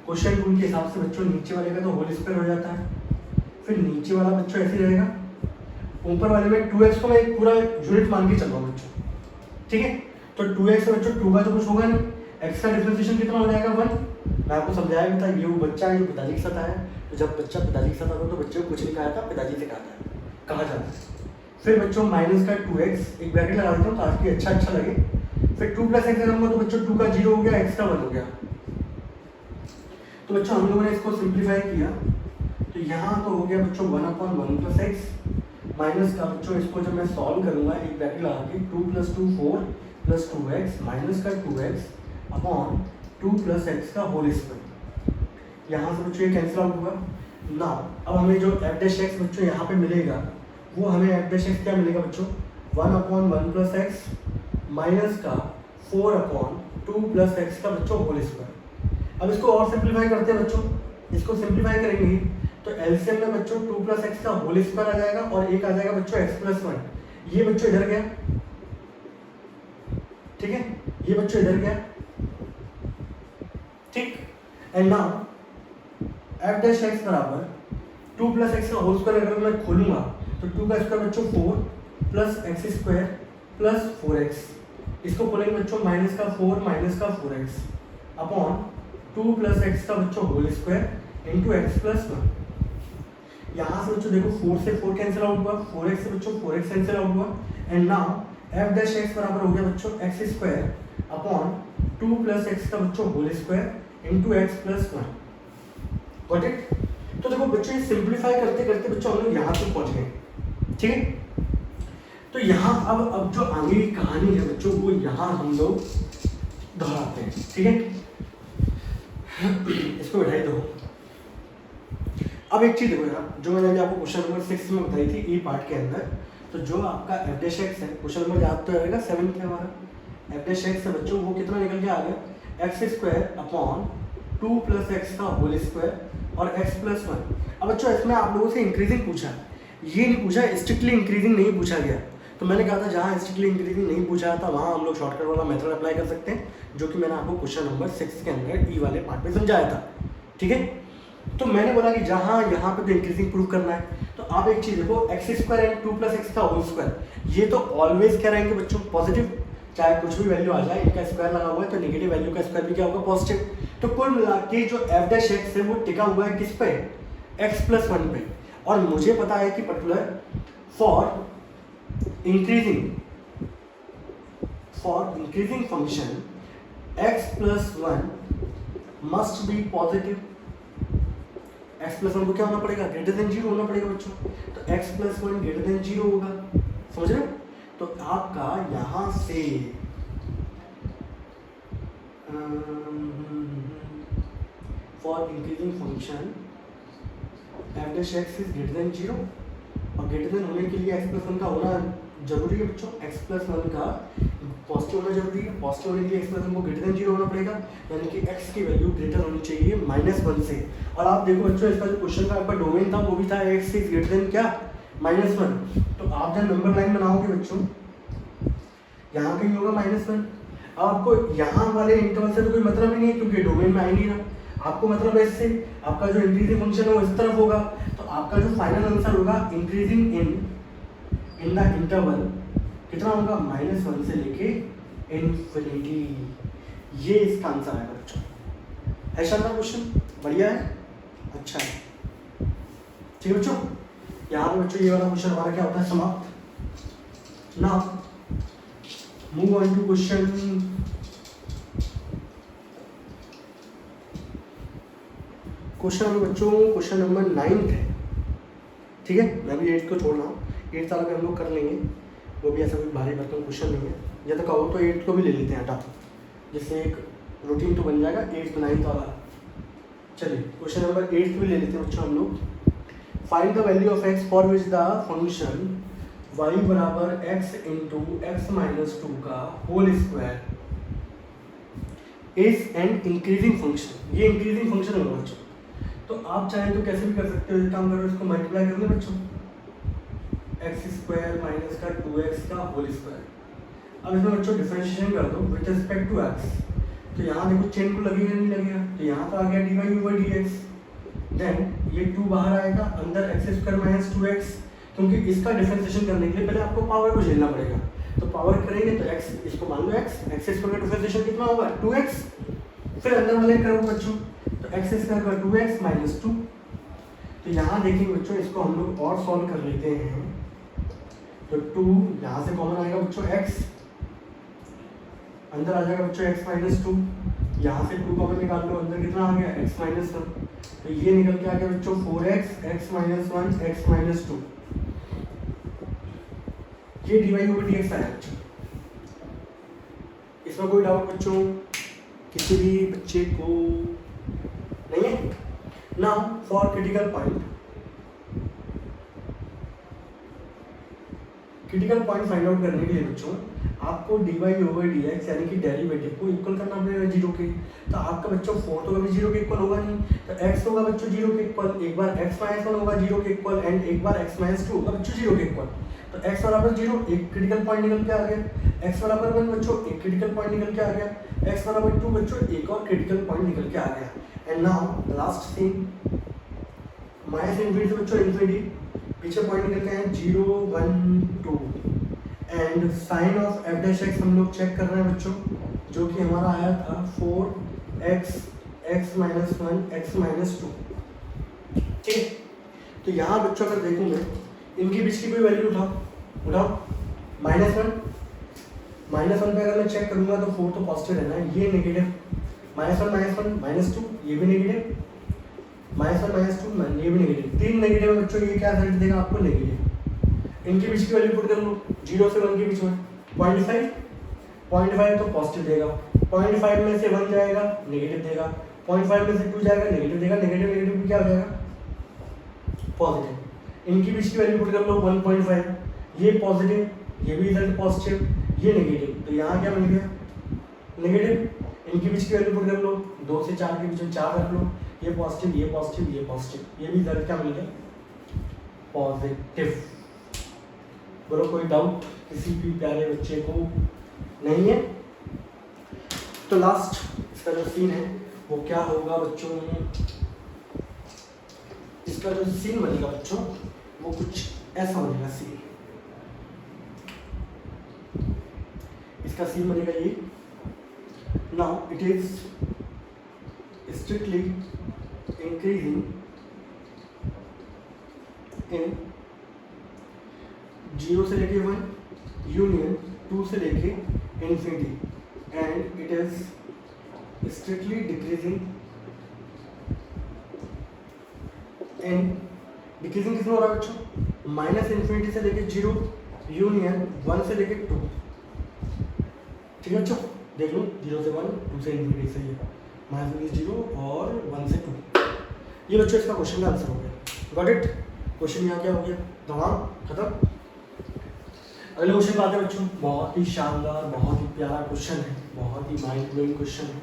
क्वेश्चन रूल के हिसाब से बच्चों नीचे वाले का तो होल स्क्वायर हो जाता है, फिर नीचे वाला बच्चों ऐसे रहेगा, ऊपर वाले में 2x को मैं एक पूरा यूनिट मान के चल रहा हूँ बच्चों, ठीक है। तो 2x बच्चों 2 का तो कुछ होगा नहीं, x का डिफरेंशिएशन कितना हो जाएगा 1। मैं आपको समझाया भी था, ये वो बच्चा है जो पिताजी के साथ आया, तो जब बच्चा पिताजी के साथ आता है तो बच्चे को कुछ नहीं कहा था, पिताजी से कहा जाता है। फिर बच्चों माइनस का 2x, एक ब्रैकेट लगा देता हूँ ताकि अच्छा लगे, फिर 2 प्लस एक्स करूँगा तो बच्चों 2 का 0 हो गया, x का 1 हो गया। तो बच्चों हम लोगों ने इसको सिंप्लीफाई किया, तो यहाँ तो हो गया बच्चों 1 अपॉन 1 प्लस एक्स, माइनस का बच्चों इसको जब मैं सॉल्व करूँगा एक ब्रैकेट लगा के, 2 प्लस 2 4 प्लस 2x माइनस का 2x अपॉन 2 प्लस एक्स का होल स्क्वायर। यहाँ से बच्चों ये कैंसिल आउट हुआ ना। अब हमें जो f डैश x बच्चों यहाँ पे मिलेगा, वो हमें f डैश x क्या मिलेगा बच्चों, 1 अपॉन 1 प्लस एक्स माइनस का 4 अपॉन 2 प्लस एक्स का बच्चों होल स्क्वायर। अब इसको और सिंप्लीफाई करते हैं बच्चों, इसको सिंप्लीफाई करेंगे तो एलसीएम में बच्चों 2 प्लस एक्स का होल स्क्वायर आ जाएगा, और एक आ जाएगा बच्चों x प्लस 1, ये बच्चों इधर गया, ठीक है, ये बच्चों इधर गया, ठीक। And now f dash x बराबर 2 प्लस एक्स का होल स्क्वायर अगर मैं खोलूंगा तो 2 का स्क्वायर बच्चों 4 plus x square plus 4x, इसको खोलेंगे बच्चों माइनस का 4 माइनस का 4x अपॉन 2 प्लस एक्स का बच्चों whole square into x plus 1। यहाँ से बच्चों देखो 4 से 4 कैंसिल आउट हुआ, 4x से बच्चों 4x कैंसिल आउट हुआ, and now f dash x बराबर हो गया बच्चों x square upon 2 plus x का बच्चों whole square into x plus 1। Got it. तो देखो बच्चों ये सिंप्लीफाई करते करते बच्चों हम लोग यहाँ तक पहुँच गए, ठीक है। तो यहाँ अब जो आगे की कहानी है बच्चों वो यहाँ हम लोग दोहराते हैं, ठीक है। इसको बैठाई दो। अब एक चीज देखो यार, जो मैंने आपको क्वेश्चन नंबर 6 में बताई थी ई पार्ट के अंदर, तो जो आपका f डैश x है, क्वेश्चन नंबर याद तो रहेगा 7 के हमारा f डैश x है बच्चों, वो कितना निकल के आ गया x square upon 2 plus x का होल स्क्वायर और x प्लस 1। अब बच्चों इसमें आप लोगों से इंक्रीजिंग पूछा, ये नहीं पूछा स्ट्रिक्टली इंक्रीजिंग नहीं पूछा गया, तो मैंने कहा था जहाँ स्ट्रिक्टली इंक्रीजिंग नहीं पूछा था वहाँ हम लोग शॉर्टकट वाला मेथड अप्लाई कर सकते हैं, जो कि मैंने आपको क्वेश्चन नंबर 6 के अंदर ई वाले पार्ट में समझाया था, ठीक है। तो मैंने बोला कि जहाँ यहाँ पे तो इंक्रीजिंग प्रूव करना है, तो आप एक चीज़ देखो x square and 2 plus x का होल स्क्वायर, ये तो ऑलवेज क्या रहेंगे बच्चों पॉजिटिव, चाहे कुछ भी वैल्यू आ जाए, इनका स्क्वायर लगा हुआ है तो नेगेटिव वैल्यू का स्क्वायर भी क्या होगा पॉजिटिव। तो कुल मिला के जो एफ डैश एक्स है वो टिका हुआ है किस पे, एक्स प्लस 1 पे, और मुझे पता है कि particular for increasing function x plus 1 must be positive, x plus one को क्या होना पड़ेगा, ग्रेटर देन जीरो होना पड़ेगा बच्चों। तो x plus one greater than zero होगा, समझ रहे हो। तो आपका यहाँ से for increasing function F dash x is greater than zero, और ग्रेटर देन होने के लिए एक्स प्लस वन का होना जरूरी है बच्चों। एक्स प्लस वन का पॉजिटिव होना जरूरी है, पॉजिटिव होने के लिए एक्स प्लस वन को ग्रेटर देन जीरो होना पड़ेगा, यानी कि एक्स की वैल्यू ग्रेटर होनी चाहिए -1 से। और आप देखो बच्चों, इसका जो क्वेश्चन का आपका डोमेन था वो भी था एक्स इज ग्रेटर देन क्या, -1। तो आप जब नंबर लाइन बनाओगे बच्चों, यहाँ कहीं होगा -1। अब आपको यहाँ वाले इंटरवल से तो कोई मतलब ही नहीं है, क्योंकि डोमेन में आ ही नहीं रहा। आपको मतलब है इससे आपका जो इंक्रीजिंग फंक्शन है वो इस तरफ होगा, तो आपका जो फाइनल आंसर होगा इंक्रीजिंग इन द इंटरवल कितना होगा, -1 से लेके इन्फिनिटी। ये इसका आंसर है बच्चों। है शानदार क्वेश्चन, बढ़िया है, अच्छा है। ठीक है बच्चों, यहाँ पे बच्चों ये वाला क्वेश्चन हमारा क्या होता है, समाप्त। Now move on to question बच्चों, क्वेश्चन नंबर 9 है। ठीक है, मैं भी 8 को छोड़ रहा हूँ, 8 साल पे हम लोग कर लेंगे, वो भी ऐसा कोई भारी भरकम क्वेश्चन नहीं है। या तो कहो तो 8 को भी ले लेते हैं हटा, जिससे एक रूटीन तो बन जाएगा 8 9 वाला। चलिए क्वेश्चन नंबर 8 भी ले लेते हैं बच्चों हम लोग। Find the value of x for which the function y बराबर x इंटू एक्स माइनस 2 का whole square is an increasing function. ये इंक्रीजिंग फंक्शन होगा बच्चों, तो आप चाहें तो कैसे भी कर सकते हो, एक काम करो, इसको मल्टीप्लाई कर लो बच्चों, एक्स स्क्वायर माइनस का 2x का होल स्क्वायर। अब इसमें बच्चों डिफरेंशिएशन कर दो विद रिस्पेक्ट टू एक्स, तो यहाँ देखो चेन को लगेगा नहीं लगेगा, तो यहाँ तो आ गया dy ओवर dx, देन ये 2 बाहर आएगा, अंदर एक्स स्क्वायर माइनस 2x, क्योंकि इसका डिफरेंशिएशन करने के लिए पहले आपको पावर को झेलना पड़ेगा, तो पावर करेंगे तो x, इसको मान लो x, एक्स स्क्वायर का डिफरेंशिएशन कितना होगा 2x, फिर अंदर वाले करो बच्चों, तो एक्स स्क्वायर का 2x माइनस 2। तो यहाँ देखिए बच्चों, इसको हम लोग और सॉल्व कर लेते हैं, तो 2 यहाँ से कॉमन आएगा बच्चों, x अंदर आ जाएगा बच्चों x माइनस 2, यहाँ से 2 कॉमन निकाल लो, अंदर कितना आ गया x माइनस 1, तो ये निकल के आ गया बच्चों 4x x minus 1 x minus 2। ये dy ओवर dx आया बच्चों। इसमें कोई डाउट बच्चों किसी भी बच्चे को नहीं है। Now for critical point find out करने के लिए बच्चों आपको dy ओवर dx यानी कि डेरिवेटिव को इक्वल करना पड़ेगा 0 के। तो आपका बच्चों 4 तो कभी 0 के इक्वल होगा नहीं, तो x होगा बच्चों 0 के इक्वल, एक बार x माइनस 1 होगा 0 के इक्वल, एंड एक बार x माइनस 2 होगा बच्चों 0 के इक्वल। तो x बराबर 0 एक क्रिटिकल पॉइंट निकल के आ गया, x बराबर 1 बच्चों एक क्रिटिकल पॉइंट निकल के आ गया, x बराबर 2 बच्चों एक और क्रिटिकल पॉइंट निकल के आ गया। And now last thing, minus infinity से बच्चों इनफिनिटी, पीछे पॉइंट निकल के आए 0 1 2, and sign of f dash x हम लोग चेक कर रहे हैं बच्चों, जो कि हमारा आया था 4x x minus 1 x minus 2। ठीक है, तो यहाँ बच्चों अगर देखूँ मैं, इनके बीच की कोई वैल्यू उठाओ -1 पे अगर मैं चेक करूँगा तो 4 तो पॉजिटिव रहना है, ये नेगेटिव, -1 -2 ये भी नेगेटिव, -1 -2 ये भी नेगेटिव, 3 नेगेटिव है बच्चों, ये क्या रिजल्ट देगा आपको नेगेटिव। इनके बीच की वैल्यू पुट कर लो, 0 से 1 के बीच में 0.5 तो पॉजिटिव देगा, 0.5 में से 1 जाएगा नेगेटिव देगा, 0.5 में से 2 जाएगा नेगेटिव देगा, नेगेटिव क्या हो जाएगा पॉजिटिव। इनकी बीच की वैल्यू पुट कर लो 1.5, ये पॉजिटिव, ये भी रिजल्ट पॉजिटिव, ये नेगेटिव, तो यहाँ क्या मिल गया नेगेटिव। इनकी बीच की वैल्यू पुट कर लो, 2 से 4 के बीच में 4 रख लो, ये पॉजिटिव ये पॉजिटिव ये पॉजिटिव, ये भी रिजल्ट क्या मिल गया पॉजिटिव। बोलो कोई डाउट किसी भी प्यारे बच्चे को नहीं है। तो लास्ट इसका जो सीन है वो क्या होगा बच्चों, इसका जो सीन बनेगा बच्चों वो कुछ ऐसा बनेगा सीन। इसका सीन बनेगा ये, now it is strictly increasing in 0 से लेके 1 यूनियन 2 से लेके infinity, and it is strictly decreasing in decreasing किस में हो रहा है बच्चों, माइनस इन्फिनिटी से लेके 0 यूनियन 1 से लेके 2। ठीक है बच्चों, देख लो 0 से 1, 2 से इन्फिनिटी से ये माइनस 0 और 1 से 2। ये बच्चों इसका क्वेश्चन का आंसर हो गया। गॉट इट, क्वेश्चन यहाँ क्या हो गया, तमाम खत्म। अगले क्वेश्चन बात है बच्चों, बहुत ही शानदार, बहुत ही प्यारा क्वेश्चन है, बहुत ही माइंड ब्लोइंग क्वेश्चन है,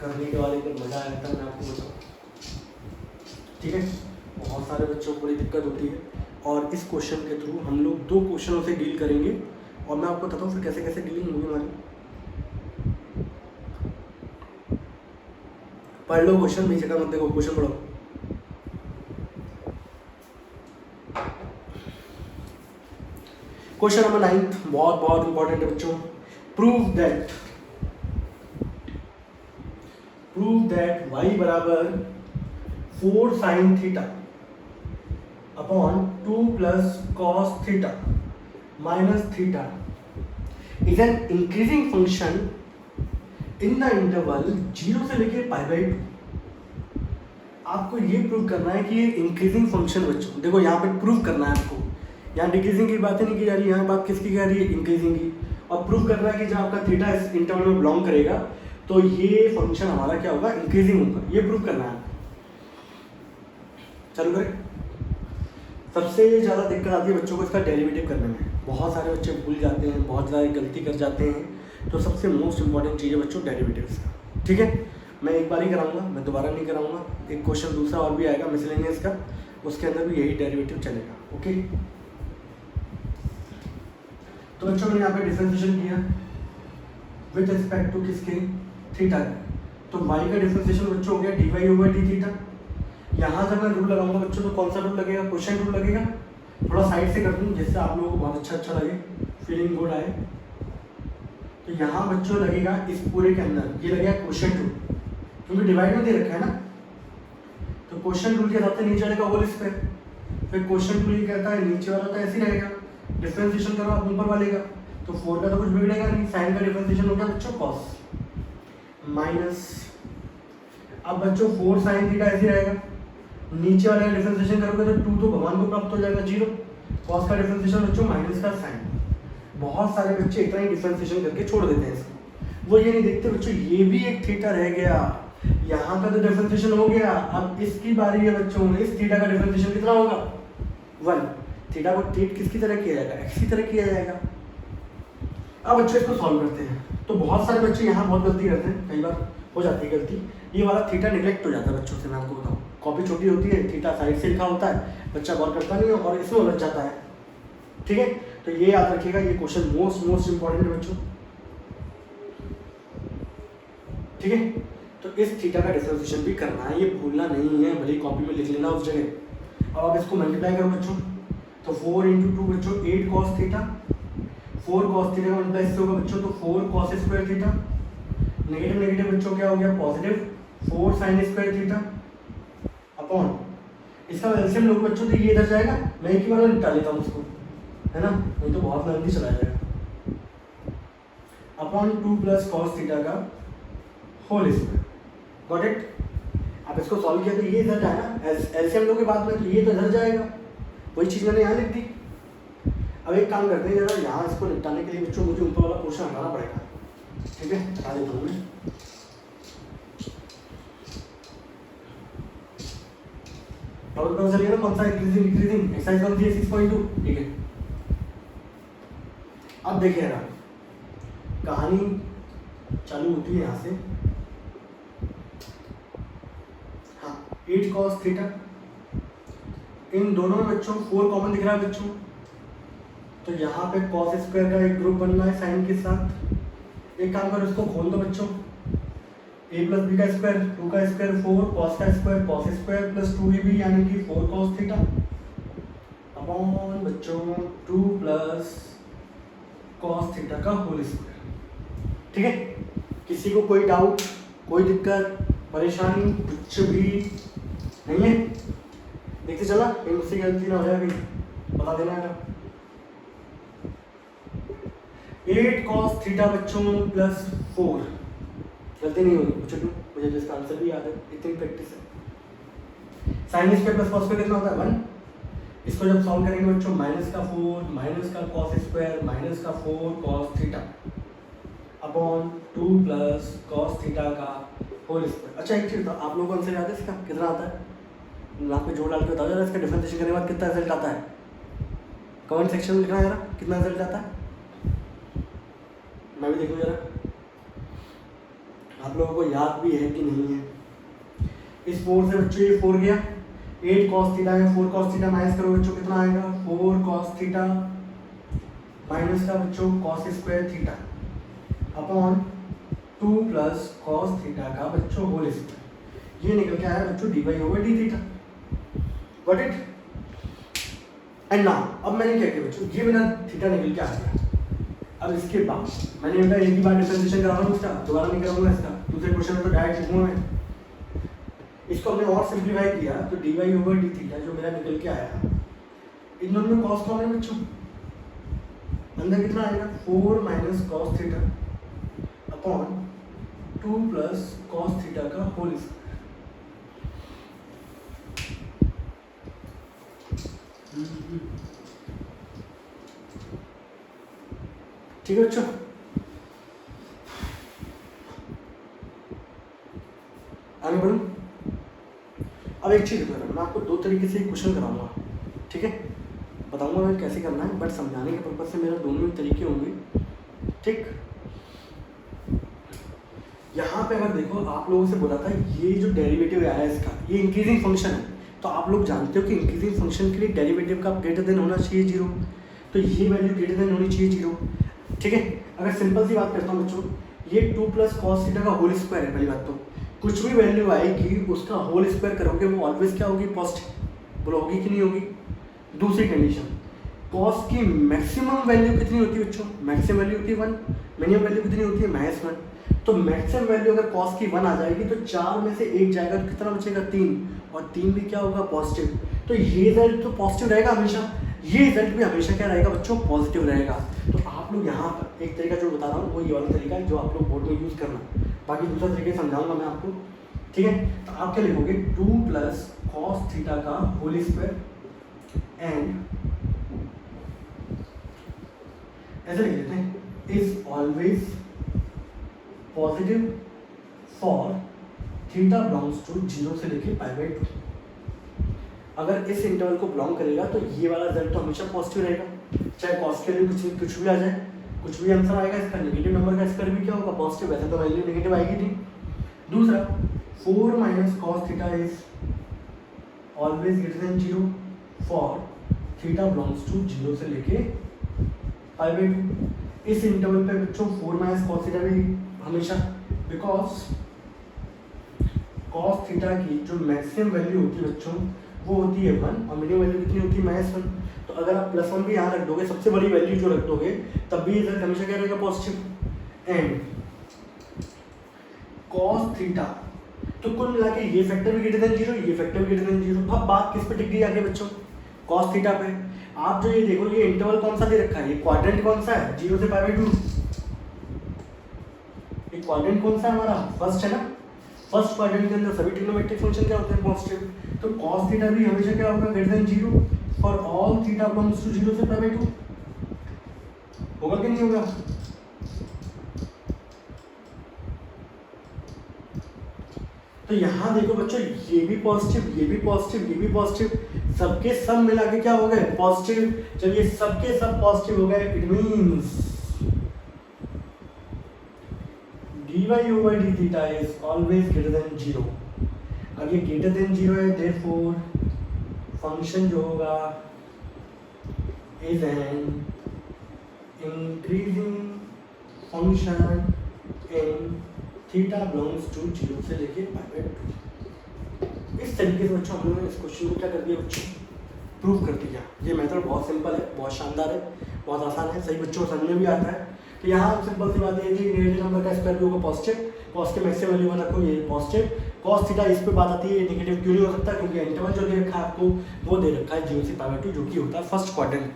करने के बाद एकदम मजा आया था, मैं आपको बताऊँ। ठीक है, बहुत सारे बच्चों को बड़ी दिक्कत होती है और इस क्वेश्चन के थ्रू हम लोग 2 क्वेश्चनों से डील करेंगे और मैं आपको बताता हूँ फिर कैसे कैसे डीलिंग होगी हमारी। पढ़ लो क्वेश्चन, नीचे का मत देखो, क्वेश्चन पढ़ो। क्वेश्चन नंबर 9 बहुत बहुत इंपॉर्टेंट है बच्चों। प्रूव दैट y बराबर 4 sin theta upon 2 plus cos theta minus theta is an increasing function in the interval 0 से लेके π/2। आपको ये प्रूव करना है कि ये इंक्रीजिंग फंक्शन बच्चों, देखो यहाँ पे प्रूव करना है आपको, यहाँ डिक्रीजिंग की बातें नहीं की जा रही, यहाँ बात किसकी कर रही है, इंक्रीजिंग की। और प्रूव करना है कि जब आपका थीटा इस इंटरवल में बिलोंग करेगा तो ये फंक्शन हमारा क्या होगा, इंक्रीजिंग होगा, ये प्रूव करना है। चलो करें। सबसे ज़्यादा दिक्कत आती है बच्चों को इसका डेरिवेटिव करने में, बहुत सारे बच्चे भूल जाते हैं, बहुत ज़्यादा गलती कर जाते हैं, तो सबसे मोस्ट इंपॉर्टेंट चीज़ है बच्चों डेरिवेटिव्स का। ठीक है, मैं एक बार ही कराऊंगा, मैं दोबारा नहीं कराऊंगा। एक क्वेश्चन दूसरा और भी आएगा मिसलेनियस का, उसके अंदर भी यही डेरिवेटिव चलेगा। ओके, तो बच्चों मैंने यहाँ पे डिफरेंशिएशन किया विद रिस्पेक्ट टू किसके, थीटा का। तो y का डिफरेंशिएशन बच्चों हो गया dy/d थीटा। यहाँ से मैं रूल लगाऊंगा बच्चों, तो कौन सा रूल लगेगा, क्वेश्चन रूल लगेगा। थोड़ा साइड से कर दूँ जिससे आप लोगों को बहुत अच्छा लगे, फीलिंग गुड आए। तो यहाँ बच्चों लगेगा इस पूरे के अंदर, ये लगेगा क्वेश्चन रूल, क्योंकि डिवाइड में दे रखा है ना। तो क्वेश्चन रूल के हिसाब से नीचे आएगा होल स्क्वायर, फिर क्वेश्चन रूल ये कहता है नीचे वाला तो ऐसे ही रहेगा, डिफरेंशिएशन करो आप ऊपर वाले का, तो 4 का तो कुछ बिगड़ेगा नहीं, साइन का डिफरेंशिएशन हो गया बच्चों cos माइनस। अब बच्चों 4 sin थीटा ऐसे रहेगा, नीचे वाले का डिफरेंशिएशन करोगे तो 2 तो भगवान को प्राप्त हो जाएगा 0, cos का डिफरेंशिएशन बच्चों माइनस का साइन। बहुत सारे बच्चे इतना ही डिफरेंशिएशन करके छोड़ देते हैं इसको, वो ये नहीं देखते बच्चों ये भी एक थीटा रह गया, यहाँ का तो डिफरेंशिएशन हो गया, अब इसकी बारी है बच्चों, इस थीटा का डिफरेंशिएशन कितना होगा 1। थीटा को ट्रीट किसकी तरह किया जाएगा, x की तरह किया जाएगा। अब बच्चों इसको सॉल्व करते हैं, तो बहुत सारे बच्चे यहाँ बहुत गलती करते हैं, कई बार हो जाती है गलती, ये वाला थीटा निगलेक्ट हो जाता है बच्चों से। मैं आपको बताऊँ, कॉपी छोटी होती है, थीटा साइड से लिखा होता है, बच्चा गौर करता नहीं है और इसमें उलझ जाता है। ठीक है, तो ये याद रखिएगा, ये क्वेश्चन मोस्ट इंपॉर्टेंट है बच्चों। ठीक है, तो इस थीटा का डिफरेंशिएशन भी करना है, ये भूलना नहीं है, भले कॉपी में लिख लेना उस जगह। अब आप इसको मल्टीप्लाई करो बच्चों, तो 4 × 2 बच्चों 8 cos थीटा, 4 cos थीटा का मल्टीप्लाई इससे होगा बच्चों, तो 4 cos स्क्वायर थीटा, नेगेटिव बच्चों क्या हो गया positive 4 sin square theta upon, इसका एलसीएम लोग बच्चों तो ये इधर जाएगा, मैं एक ही बार निपटा लेता हूँ उसको, है ना, नहीं तो बहुत लंबी चला जाएगा, अपॉन 2 प्लस cos थीटा का होल स्क्वायर। Got it. आप इसको सॉल्व किया तो ये इधर जाएगा, एलसीएम लोग के बाद में तो ये तो इधर जाएगा, वही चीज़ मैंने यहाँ लिख दी। अब एक काम करते हैं जरा, यहाँ इसको निपटाने के लिए बच्चों मुझे ऊपर वाला पोर्शन हटाना पड़ेगा। ठीक है, हटा देता हूँ मैं। और पता चलिए ना कौन सा इंक्रीजिंग एक्सरसाइज कौन सी है 6.2। ठीक है, अब देखिए ना, कहानी चालू होती है यहाँ से। हाँ, 8 cos थीटा, इन दोनों में बच्चों 4 कॉमन दिख रहा है बच्चों, तो यहाँ पे cos स्क्वायर का एक ग्रुप बनना है साइन के साथ। एक काम करो, इसको खोल दो बच्चों, a प्लस बी का स्क्वायर, 2 का स्क्वायर 4, cos का square cos square plus 2ab यानी कि 4 cos थीटा अपॉन बच्चों 2 प्लस cos थीटा का होल स्क्वायर। ठीक है, किसी को कोई डाउट, कोई दिक्कत, परेशानी कुछ भी नहीं है? देखते चला, कहीं मुझसे गलती ना हो जाए, कहीं बता देना है। 8 cos थीटा बच्चों प्लस 4, गलती नहीं होगी बच्चों, मुझे तो इसका आंसर भी याद है, इतनी प्रैक्टिस है। Sine square plus cos square कितना होता है 1। इसको जब सॉल्व करेंगे बच्चों माइनस का 4 माइनस का कॉस स्क्वायर माइनस का 4 cos theta upon 2 plus cos theta का होल स्क्वायर। अच्छा एक चीज़ तो आप लोगों को आंसर याद है इसका कितना आता है? यहाँ पे जोड़ डाल के बताओ जरा, इसका डिफरेंशिएशन करने के बाद कितना रिजल्ट आता है? कमेंट सेक्शन में लिखना जरा कितना रिजल्ट आता है, मैं भी देखूँ जरा आप लोगों को याद भी है कि नहीं है। इस 4 से बच्चों ये 4 गया, 8 कॉस थीटा है, 4 कॉस थीटा माइनस करो बच्चों कितना आएगा 4 कॉस थीटा माइनस का बच्चों cos square theta upon 2 plus cos theta का बच्चों होल स्क्वायर। ये निकल के आया बच्चों D by over d theta. Got it? And now अब मैंने क्या किया बच्चों, ये मेरा थीटा निकल के आ गया। अब इसके बाद मैंने बेटा एक ही बार डिफरेंशिएशन करा रहा हूँ इसका, दोबारा नहीं कराऊंगा इसका। दूसरे क्वेश्चन में तो डायरेक्ट लिखूंगा मैं। इसको हमने और सिंप्लीफाई किया तो d y over d theta जो मेरा निकल के आया, इन दोनों में कॉस कॉमन है बच्चों, अंदर कितना आएगा 4 minus cos theta upon 2 plus cos theta का होल स्क्वायर। ठीक है बच्चों, आगे बढ़ूं। अब एक चीज़ मैं आपको 2 तरीके से क्वेश्चन कराऊंगा, ठीक है? बताऊंगा मैं कैसे करना है, बट समझाने के पर्पज से मेरा दोनों ही तरीके होंगे, ठीक? यहाँ पे अगर देखो आप लोगों से बोला था ये जो डेरिवेटिव आया है इसका, ये इंक्रीजिंग फंक्शन है, तो आप लोग जानते हो कि इंक्रीजिंग फंक्शन के लिए डेरिवेटिव का ग्रेटर देन होना चाहिए 0, तो ये वैल्यू ग्रेटर देन होनी चाहिए 0, ठीक है? अगर सिंपल सी बात करता हूँ बच्चों, ये 2 प्लस कॉस थीटा का होल स्क्वायर है। पहली बात तो कुछ भी वैल्यू आएगी उसका होल स्क्वायर करोगे वो ऑलवेज क्या होगी पॉजिटिव, बोलो होगी कि नहीं होगी? दूसरी कंडीशन, कॉस की मैक्सिमम वैल्यू कितनी होती है बच्चों? मैक्सिमम वैल्यू होती है 1, मिनिमम वैल्यू कितनी होती है -1। तो मैक्सिमम वैल्यू अगर कॉस की 1 आ जाएगी तो 4 में से 1 जाएगा तो कितना बचेगा 3, और 3 भी क्या होगा पॉजिटिव। तो ये रिजल्ट तो पॉजिटिव रहेगा हमेशा, ये रिजल्ट भी हमेशा क्या रहेगा बच्चों पॉजिटिव रहेगा। तो आप लोग यहाँ पर एक तरीका जो बता रहा हूँ वो ये वाला तरीका है जो आप लोग बोर्ड में यूज़ करना, बाकी दूसरा तरीके समझाऊंगा मैं आपको, ठीक है? तो आप क्या लिखोगे 2 प्लस कॉस थीटा का होल स्क्वायर एंड ऐसे लिख लेते हैं is always positive for theta belongs to 0 से लेके π/2। अगर इस इंटरवल को बिलोंग करेगा तो ये वाला रिजल्ट तो हमेशा पॉजिटिव रहेगा, चाहे कॉस के लिए कुछ भी आ जाए, कुछ भी आंसर आएगा इसका नेगेटिव नंबर का स्क्वायर भी क्या होगा पॉजिटिव, वैसे तो वैल्यू नेगेटिव आएगी नहीं। दूसरा 4 minus cos theta is always greater than 0 for theta belongs to 0 से लेके π/2। इस इंटरवल पे बच्चों 4 माइनस कॉस थीटा भी हमेशा, बिकॉज कॉस थीटा की जो मैक्सिमम वैल्यू होती है बच्चों वो होती है 1 और मिनिमम वैल्यू कितनी होती है -1। तो अगर आप +1 भी यहाँ रख दोगे, सबसे बड़ी वैल्यू जो रख दोगे, तब भी रिजल्ट हमेशा क्या रहेगा पॉजिटिव। एंड कॉस थीटा, तो कुल मिला के ये फैक्टर भी ग्रेटर देन 0, ये फैक्टर भी ग्रेटर देन 0। अब बात किस पे टिक गई आगे बच्चों? कॉस थीटा पे। आप जो ये देखो ये इंटरवल कौन सा दे रखा है, ये क्वाड्रेंट कौन सा है 0 से π/2, ये क्वाड्रेंट कौन सा है हमारा फर्स्ट है ना, फर्स्ट क्वाड्रेंट के अंदर सभी ट्रिग्नोमेट्रिक फंक्शन क्या होते हैं पॉजिटिव। तो cos थीटा भी हमेशा क्या होगा greater than 0 for all theta belongs to 0 से π/2, होगा कि नहीं होगा? तो यहाँ देखो बच्चों ये भी पॉजिटिव, ये भी पॉजिटिव, ये भी पॉजिटिव, सबके सब मिला के क्या हो गए पॉजिटिव। जब ये सबके सब पॉजिटिव हो गए it means dy over d theta is always greater than 0। अब ये greater than 0 है, therefore फंक्शन जो होगा is an increasing function in theta belongs to 0 से लेके π/2। इस तरीके से बच्चों हम लोगों ने इस क्वेश्चन को क्या कर दिया बच्चों प्रूव कर दिया। ये मेथड बहुत सिंपल है, बहुत शानदार है, बहुत आसान है, सही बच्चों को समझ में भी आता है। तो यहाँ सिंपल सी बात ये थी नेगेटिव नंबर का स्क्वायर भी होगा पॉजिटिव, कॉस के मैक्सिमम वैल्यू में रखो ये पॉजिटिव, कॉस थीटा इस पे बात आती है ये नेगेटिव क्यों नहीं हो सकता, क्योंकि इंटरवल जो दे रखा है आपको वो दे रखा है 0 से π/2 जो कि होता है फर्स्ट क्वाड्रेंट।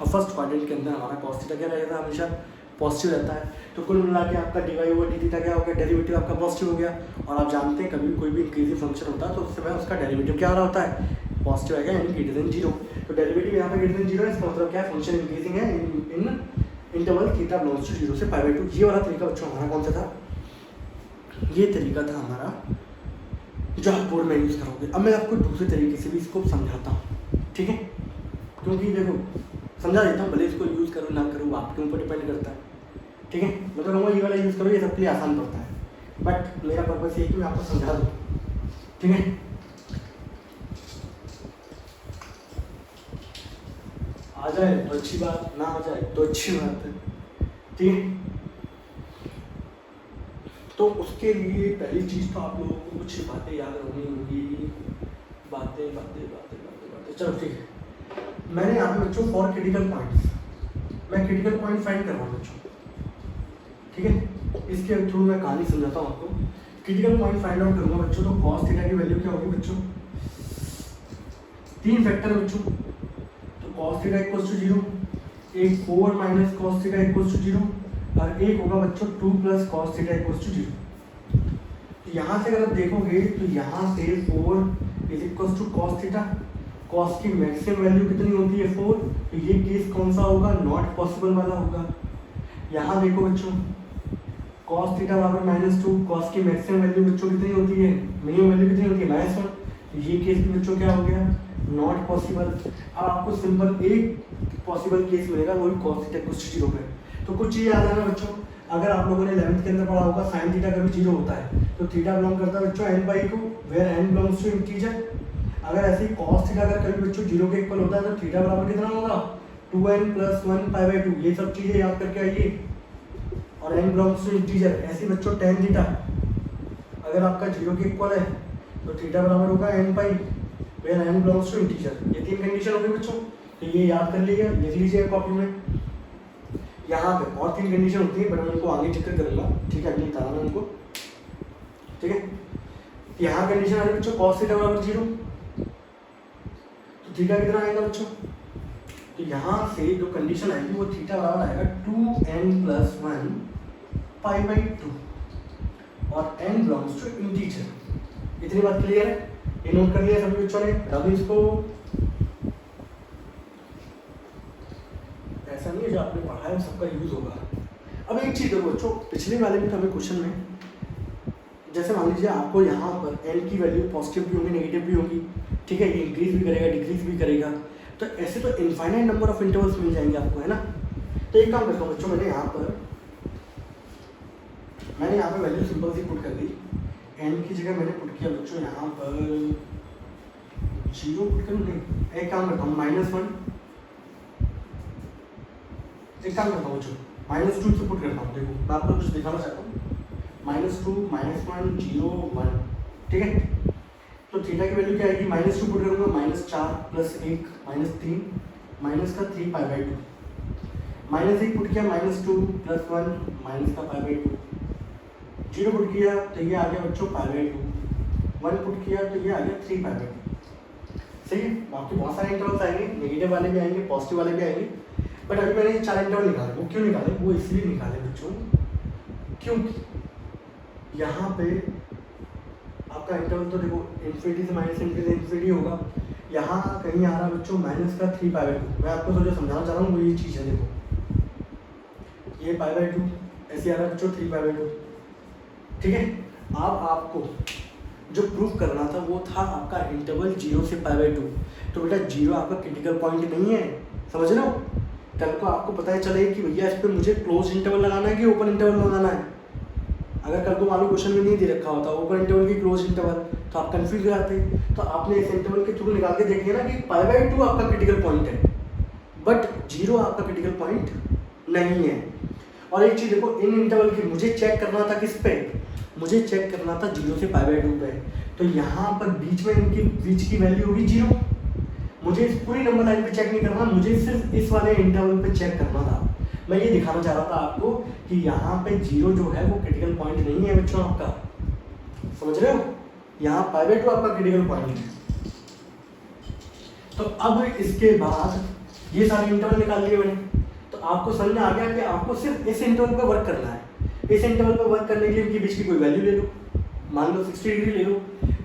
और फर्स्ट क्वाड्रेंट के अंदर हमारा कॉस थीटा क्या रहेगा हमेशा पॉजिटिव रहता है। तो कुल मिला के आपका dy ओवर dt क्या हो गया, डेरिवेटिव आपका पॉजिटिव हो गया। और आप जानते हैं कभी कोई भी इंक्रीजिंग फंक्शन होता है तो उससे उसका डेरिवेटिव क्या हो रहा होता है, पॉजिटिव आएगा, यानी ग्रेटर देन 0। तो डेरिवेटिव यहाँ पे ग्रेटर देन 0 है, इसका मतलब क्या है, फंक्शन इंक्रीजिंग है in interval theta belongs to 0 से π/2। ये वाला तरीका बच्चों हमारा कौन सा था, ये तरीका था हमारा जो आप बोर्ड में यूज़ करोगे। अब मैं आपको दूसरे तरीके से भी इसको समझाता हूँ, ठीक है, क्योंकि देखो समझा देता हूँ, भले इसको यूज़ करो ना करो आपके ऊपर डिपेंड करता है, ठीक है। मैं तो कहूँगा ये वाला यूज़ करो, ये सबके लिए आसान पड़ता है, बट मेरा पर्पस ये है कि मैं आपको समझा दूँ, ठीक है। आ जाए तो अच्छी बात, ना आ जाए तो अच्छी बात है, ठीक है। तो उसके लिए पहली चीज़ तो आप लोगों को कुछ बातें याद रखनी होगी, बातें। चलो ठीक है, मैंने यहाँ पे बच्चों फॉर क्रिटिकल पॉइंट्स, मैं क्रिटिकल पॉइंट फाइंड करवाऊँ बच्चों, ठीक है। इसके थ्रू मैं कहानी समझाता हूँ आपको। क्रिटिकल पॉइंट फाइंड आउट करूँगा बच्चों, तो कॉस थीटा की वैल्यू क्या होगी बच्चों, 3 फैक्टर बच्चों। तो कॉस थीटा इक्वल्स टू 0, एक 4 minus cos theta equals to 0, और एक होगा बच्चों 2 plus cos theta equals to 0। तो यहाँ से अगर आप देखोगे तो यहाँ से 4 is equals to cos theta, cos की मैक्सिमम वैल्यू कितनी होती है 4, तो ये केस कौन सा होगा, नॉट पॉसिबल वाला होगा। यहाँ देखो बच्चों कॉस थीटा बराबर -2, कॉस की मैक्सिमम वैल्यू बच्चों कितनी होती है, मिनिमम वैल्यू कितनी होती है -1, तो ये केस भी बच्चों क्या हो गया, नॉट पॉसिबल। अब आपको सिंपल एक पॉसिबल केस मिलेगा, वही कॉस थीटा इक्वल्स टू 0 पे। तो कुछ चीज़ याद है ना बच्चों, अगर आप लोगों ने 11th के अंदर पढ़ा होगा साइन थीटा कभी 0 होता है, तो थीटा बिलोंग करता है बच्चों n/2 को, where n belongs to integer. अगर ऐसे ही कॉस थीटा अगर कभी बच्चों 0 के इक्वल होता है तो थीटा बराबर कितना होगा, 2n + 1 π/2। ये सब चीज़ें याद करके आइए। और n बिलोंग्स टू इंटीजर, ऐसे बच्चों tan थीटा अगर आपका 0 के इक्वल है तो थीटा बराबर होगा n/, where n belongs to integer. ये 3 कंडीशन होगी बच्चों, तो ये याद कर लीजिए, लिख लीजिए कॉपी में। यहाँ पे और 3 कंडीशन होती है, बट मैं उनको आगे जिक्र करूँगा, ठीक है, अगली बता रहा उनको, ठीक है। तो यहाँ कंडीशन आ रही है बच्चों कॉस थीटा बराबर 0, तो थीटा कितना आएगा बच्चों, तो यहाँ से जो कंडीशन आएगी वो थीटा बराबर आएगा 2n + 1 π/2 और n बिलोंग्स टू इंटीजर। इतनी बात क्लियर है, ये नोट कर लिया सभी बच्चों ने। अभी इसको ऐसा नहीं है जो आपने पढ़ा है सबका यूज होगा। अब एक चीज़ करो बच्चों, पिछले वाले में तो हमें क्वेश्चन में जैसे मान लीजिए आपको यहाँ पर n की वैल्यू पॉजिटिव भी होगी नेगेटिव भी होगी, ठीक है, ये इंक्रीज भी करेगा डिक्रीज भी करेगा, तो ऐसे तो इनफाइनाइट नंबर ऑफ इंटरवल्स मिल जाएंगे आपको, है ना। तो एक काम करता हूँ बच्चों, मैंने यहाँ पे वैल्यू सिंपल सी पुट कर दी, n की जगह मैंने पुट किया बच्चों यहाँ पर 0 पुट करूँ, नहीं एक काम करता हूँ -1, एक काम करता हूँ बच्चों -2 से पुट करता हूँ। देखो मैं आपको कुछ दिखाना चाहता हूँ, -2 -1 0 1, ठीक है। तो थीटा की वैल्यू क्या आएगी, -2 पुट करूँगा, -4 + 1 -3 माइनस का 3 π/2, -1 पुट किया -2 + 1 माइनस का π/2, 0 पुट किया तो ये आ गया बच्चों π/2, 1 पुट किया तो ये आ गया 3 π/2। सही है, आपके बहुत सारे इंटरवल्स आएंगे, नेगेटिव वाले भी आएंगे, पॉजिटिव वाले भी आएंगे, बट अभी मैंने 4 इंटरवल निकाले। वो क्यों निकाले, वो इसलिए निकाले बच्चों क्योंकि यहाँ पे आपका इंटरवल तो देखो इन्फिनिटी से -इन्फिनिटी होगा, यहाँ कहीं आ रहा है बच्चों माइनस का 3 π/2। मैं आपको तो जो समझाना चाह रहा हूँ वो ये चीज़ है, देखो ये π/2 ऐसे आ रहा है बच्चों 3 π/2, ठीक है। अब आपको जो प्रूफ करना था वो था आपका इंटरवल 0 से π/2। तो बेटा 0 आपका क्रिटिकल पॉइंट नहीं है, समझ रहे हो। कल को आपको पता चले कि भैया इस पर मुझे क्लोज इंटरवल लगाना है कि ओपन इंटरवल लगाना है। अगर कल को मान लो क्वेश्चन में नहीं दे रखा होता ओपन इंटरवल की क्लोज इंटरवल, तो आप कंफ्यूज हो जाते। तो आपने इस इंटरवल के थ्रू निकाल के देख लिया ना कि π/2 आपका क्रिटिकल पॉइंट है, बट 0 आपका क्रिटिकल पॉइंट नहीं है। और एक चीज़ देखो, इन इंटरवल की मुझे चेक करना था किस पे, मुझे चेक करना था 0 से π/2 पे। तो यहाँ पर बीच में इनके बीच की वैल्यू होगी 0। मुझे इस पूरी नंबर लाइन पे चेक नहीं करना, मुझे सिर्फ इस वाले इंटरवल पे चेक करना था। मैं ये दिखाना चाह रहा था आपको कि यहाँ पे 0 जो है वो क्रिटिकल पॉइंट नहीं है बच्चों आपका, समझ रहे हो। यहाँ π/2 आपका क्रिटिकल पॉइंट है। तो अब इसके बाद ये सारे इंटरवल निकाल लिए मैंने, तो आपको समझ में आ गया कि आपको सिर्फ इस इंटरवल पर वर्क करना है। इस इंटरवल पर वर्क करने के लिए इनके बीच की कोई वैल्यू ले लो, मान लो 60 डिग्री ले लो,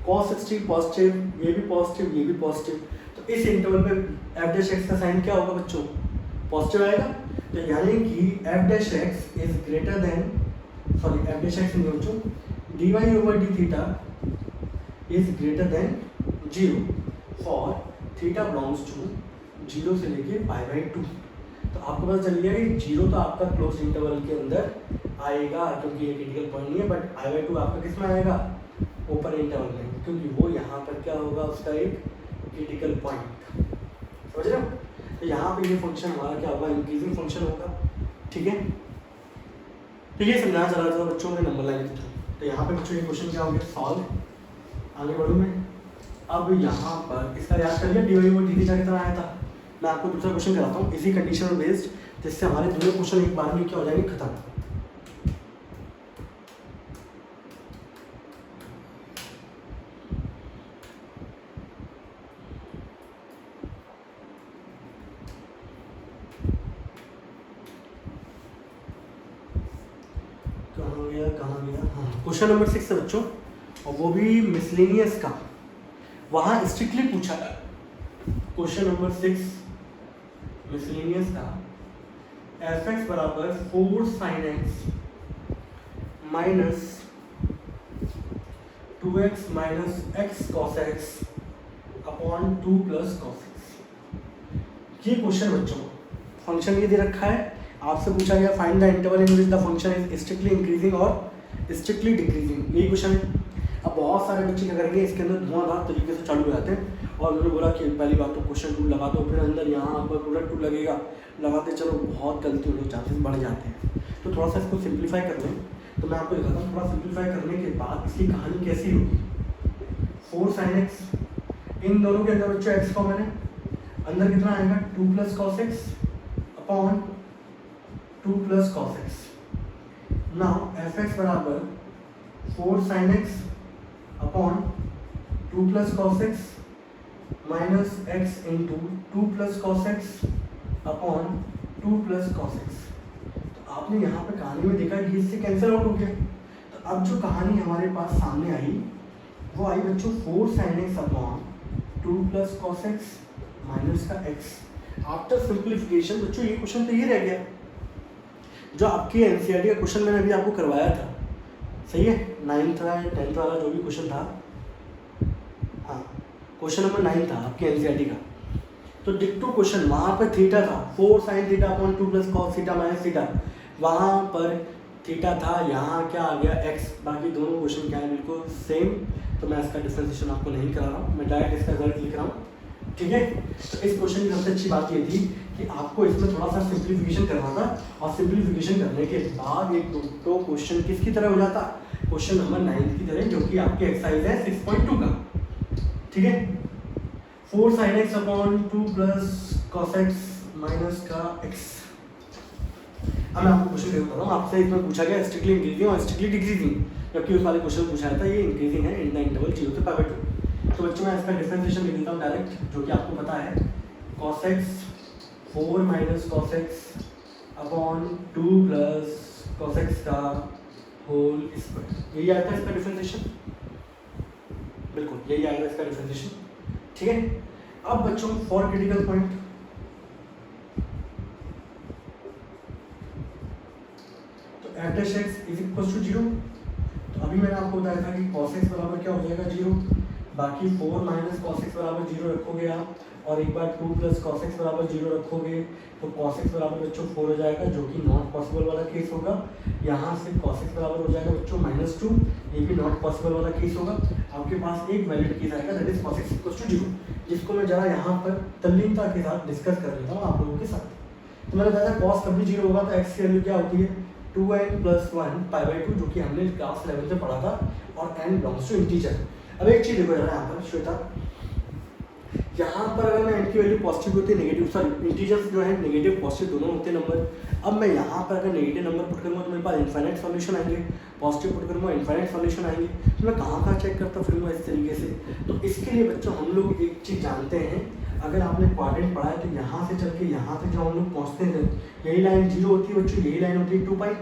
cos 60 पॉजिटिव, ये भी पॉजिटिव, ये भी पॉजिटिव, तो इस इंटरवल पे एफ डैश एक्स का साइन क्या होगा बच्चों, पॉजिटिव आएगा। तो यानी कि f dash x is greater than, sorry f dash x नहीं बच्चों, d y over d theta is greater than 0 for theta belongs to 0 से लेके π/2। तो आपको पता चल गया कि 0 तो आपका क्लोज इंटरवल के अंदर आएगा क्योंकि ये क्रिटिकल पॉइंट नहीं है, बट π/2 आपका किस में आएगा, ओपन इंटरवल में, क्योंकि वो यहाँ पर क्या होगा, उसका एक क्रिटिकल पॉइंट, समझ रहे हो। तो यहाँ पे ये फंक्शन हमारा क्या होगा, इंक्रीजिंग फंक्शन होगा, ठीक है। तो ये समझाना चला था बच्चों ने नंबर लाइन के थ्रू। तो यहाँ पे बच्चों ये क्वेश्चन क्या हो गया, सॉल्व, आगे बढ़ूँ मैं। अब यहाँ पर इसका याद कर लिया, d y over d theta कितना आया था। मैं आपको दूसरा क्वेश्चन कराता हूँ इसी कंडीशन बेस्ड, जिससे हमारे दोनों क्वेश्चन एक बार में क्या हो जाएंगे, खत्म। कहाँ गया, हाँ, क्वेश्चन नंबर 6 है बच्चों, और वो भी मिसलेनियस का, वहाँ स्ट्रिक्टली पूछा था। क्वेश्चन नंबर 6 मिसलेनियस का, एफ एक्स बराबर 4 sin x minus 2x minus x cos x upon 2 plus cos x। ये क्वेश्चन बच्चों, फंक्शन ये दे रखा है, आपसे पूछा गया find the interval in which the function is strictly increasing और स्ट्रिक्टली डिक्रीजिंग, यही क्वेश्चन है। अब बहुत सारे बच्चे क्या करेंगे, इसके अंदर धुआंधार तरीके से चालू हो जाते हैं, और उन्होंने बोला कि पहली बात तो क्वेश्चन टूल लगा दो, फिर अंदर यहाँ पर प्रोडक्ट टूल लगेगा, लगाते चलो बहुत गलती होने के चांसेस बढ़ जाते हैं। तो थोड़ा सा इसको सिंप्लीफाई कर लें, तो मैं आपको दिखाता हूँ। थोड़ा सिंप्लीफाई करने के बाद इसकी कहानी कैसी होगी। 4 sin x, इन दोनों के अंदर बच्चों x कॉमन है, अंदर कितना आएगा 2 plus cos x upon 2 plus cos x। Now F x बराबर 4 sin x upon 2 plus cos x minus x into 2 plus cos x upon 2 plus cos x। तो आपने यहाँ पे कहानी में देखा कि इससे कैंसिल आउट हो गया। तो अब जो कहानी हमारे पास सामने आई वो आई बच्चों 4 sin x upon 2 plus cos x minus का x। आफ्टर सिंप्लीफिकेशन बच्चों ये क्वेश्चन तो ये रह गया जो आपकी एनसीईआरटी का क्वेश्चन मैंने अभी आपको करवाया था, सही है, 9th या 10th वाला जो भी क्वेश्चन था, हाँ क्वेश्चन नंबर 9 था आपके एनसीईआरटी का। तो डिक्टो क्वेश्चन वहाँ पर थीटा था, 4 sin theta upon 2 plus cos theta minus theta, वहाँ पर थीटा था, यहाँ क्या आ गया x। बाकी दोनों क्वेश्चन क्या है, बिल्कुल सेम। तो मैं इसका डिफरेंशिएशन आपको नहीं करा रहा हूँ, मैं डायरेक्ट इसका रिजल्ट लिख रहा हूँ, ठीक है। तो इस क्वेश्चन की सबसे अच्छी बात ये थी कि आपको इसमें थोड़ा सा सिंप्लीफिकेशन करना था, और सिंप्लीफिकेशन करने के बाद एक तो क्वेश्चन किसकी तरह हो जाता, क्वेश्चन नंबर 9 की तरह, जो कि आपकी एक्सरसाइज है 6.2 का, ठीक है। 4 sin x upon 2 plus cos x minus का x। अब मैं आपको क्वेश्चन बता रहा हूँ, आपसे इसमें पूछा गया स्ट्रिक्टली इंक्रीजिंग और स्ट्रिक्टली डिक्रीजिंग, जबकि उस वाले क्वेश्चन पूछा था ये इंक्रीजिंग है इन द इंटरवल 0 से π/2। तो बच्चों मैं इसका डिफरेंशिएशन लिख देता हूँ डायरेक्ट, जो कि आपको पता है, cos x 4 minus cos x upon 2 plus cos x का होल स्क्वायर, यही आता है इसका डिफरेंशिएशन, बिल्कुल यही आएगा इसका डिफरेंशिएशन, ठीक है। अब बच्चों फॉर क्रिटिकल पॉइंट, तो f dash x is equal to 0। तो अभी मैंने आपको बताया था कि cos x बराबर क्या हो जाएगा 0, बाकी 4 माइनस cos x बराबर 0 रखोगे आप, और एक बार 2 प्लस cos x बराबर 0 रखोगे, तो cos x बराबर बच्चों 4 हो जाएगा, जो कि नॉट पॉसिबल वाला केस होगा। यहाँ से cos x बराबर हो जाएगा बच्चों -2, ये भी नॉट पॉसिबल वाला केस होगा। आपके पास एक वैलिड केस आएगा, that is cos x equal to 0, जिसको मैं जरा यहाँ पर तल्लीनता के साथ डिस्कस कर लेता हूँ आप लोगों के साथ। तो मैंने बताया था cos कभी 0 होगा तो x की वैल्यू क्या होती है 2n + 1 π/2, जो कि हमने क्लास 11 से पढ़ा था, और n बिलोंग्स टू इंटीजर। अब एक चीज़ देखो जरा यहाँ पर श्वेता, यहाँ पर अगर मैं n की वैल्यू पॉजिटिव होती है नेगेटिव, सॉरी इंटीजर्स जो है नेगेटिव पॉजिटिव दोनों होते हैं नंबर। अब मैं यहाँ पर अगर नेगेटिव नंबर पुट करूँगा तो मेरे पास इनफाइनाइट सॉल्यूशन आएंगे, पॉजिटिव पुट करूँगा इनफाइनाइट सॉल्यूशन आएंगे। तो मैं कहाँ चेक करता फिरूँगा इस तरीके से। तो इसके लिए बच्चों हम लोग एक चीज़ जानते हैं, अगर आपने क्वाड्रेंट पढ़ा है तो यहाँ से चल के यहाँ तक जब हम लोग पहुँचते हैं यही लाइन 0 होती है बच्चों, यही लाइन होती है 2 पाई।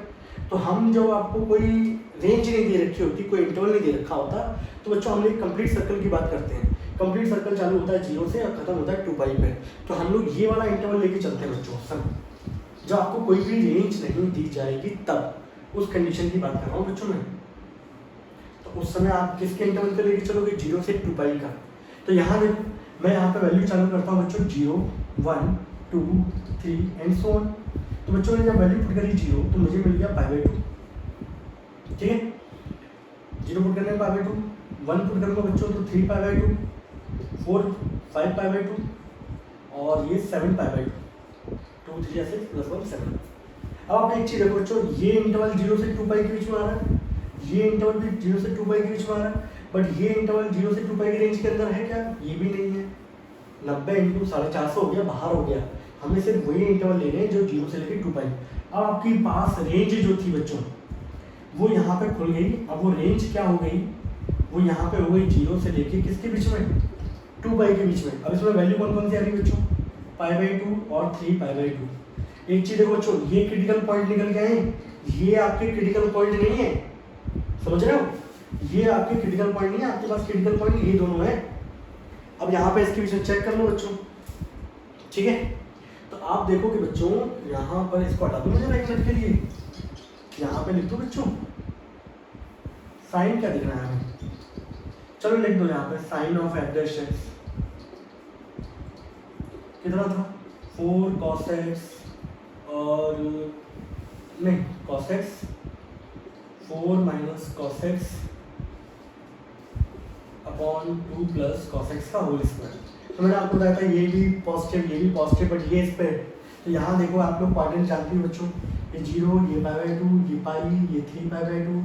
तो हम जब आपको कोई रेंज नहीं दे रखी होती, कोई इंटरवल नहीं दे रखा होता, तो बच्चों हम एक कंप्लीट सर्कल की बात करते हैं। कंप्लीट सर्कल चालू होता है 0 से और खत्म होता है 2 पाई पे। तो हम लोग ये वाला इंटरवल लेके चलते हैं बच्चों सब, जब आपको कोई भी रेंज नहीं दी जाएगी तब, उस कंडीशन की बात कर रहा हूँ बच्चों मैं। तो उस समय आप किसके इंटरवल पे लेके चलोगे, 0 से 2 पाई का। तो यहाँ मैं यहाँ पे वैल्यू चालू करता हूँ बच्चों 0, 1, 2, 3 एंड सो ऑन। तो बच्चों ने जब वैल्यू पुट करी 0 तो मुझे मिल गया π/2, ठीक है। 0 पुट करने π/2, 1 पुट करूँगा बच्चों तो 3 π/2, 4 5 π/2 और ये 7 π/2, 2 3 या 6 + 1 7। अब आप एक चीज़ देखो बच्चों, ये इंटरवल 0 से 2 पाई के बीच में आ रहा है, ये इंटरवल भी 0 से 2 पाई के बीच में आ रहा है, बट ये इंटरवल 0 से 2 पाई की रेंज के अंदर है क्या, ये भी नहीं है। 90 × 450 हो गया, बाहर हो गया। हमें सिर्फ वही इंटरवल लेने हैं जो 0 से लेकर 2 पाई। अब आपके पास रेंज जो थी बच्चों वो यहाँ पे खुल गई। अब वो रेंज क्या हो गई, वो यहाँ पे हो गई 0 से लेके किसके बीच में, 2 पाई के बीच में। अब इसमें वैल्यू कौन कौन सी आ रही बच्चों, π/2 और 3 π/2। एक चीज़ देखो बच्चों, ये क्रिटिकल पॉइंट निकल के आए, ये आपके क्रिटिकल पॉइंट नहीं है, समझ रहे हो, ये आपके क्रिटिकल पॉइंट नहीं है, आपके पास क्रिटिकल पॉइंट ये दोनों है। अब यहाँ पे इसके बीच में चेक कर लो बच्चों, ठीक है। तो आप देखो कि बच्चों यहाँ पर इसको हटा दो मुझे 1 मिनट के लिए, यहाँ पे लिख दो बच्चों साइन क्या दिख रहा है हमें, चलो लिख दो यहाँ पे साइन ऑफ f' कितना था 4 cos x और नहीं cos x 4 - cos x upon 2 + cos x का होल स्क्वायर। तो मैंने आपको बताया था ये भी पॉजिटिव ये भी पॉजिटिव, बट ये इस पे। तो यहाँ देखो आप लोग क्वाड्रेंट जानते हो बच्चों, ये 0 ये π/2 ये पाई ये 3 π/2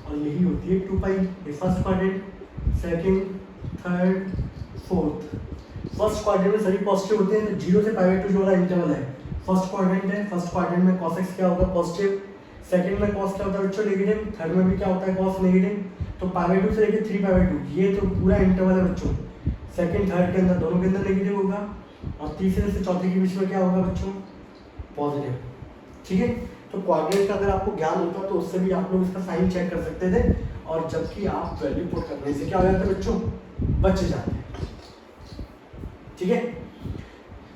और यही होती है 2 पाई। ये first quadrant, second, third, fourth. First quadrant में सभी पॉजिटिव होते हैं। तो 0 से π/2 जो वाला इंटरवल है फर्स्ट क्वाड्रेंट है, फर्स्ट क्वाड्रेंट में cos x क्या होगा पॉजिटिव, सेकंड में cos क्या होता है बच्चों नेगेटिव, थर्ड में भी क्या होता है cos नेगेटिव। तो π/2 से लेकर 3 π/2 ये तो पूरा इंटरवल है बच्चों। सेकंड थर्ड के अंदर दोनों के अंदर नेगेटिव होगा और तीसरे से चौथे के बीच में क्या होगा बच्चों पॉजिटिव, ठीक है। तो क्वाड्रेंट का अगर आपको ज्ञान होता तो उससे भी आप लोग इसका साइन चेक कर सकते थे, और जबकि आप वैल्यू पुट करने से क्या हो जाता है बच्चों बच जाते हैं, ठीक है।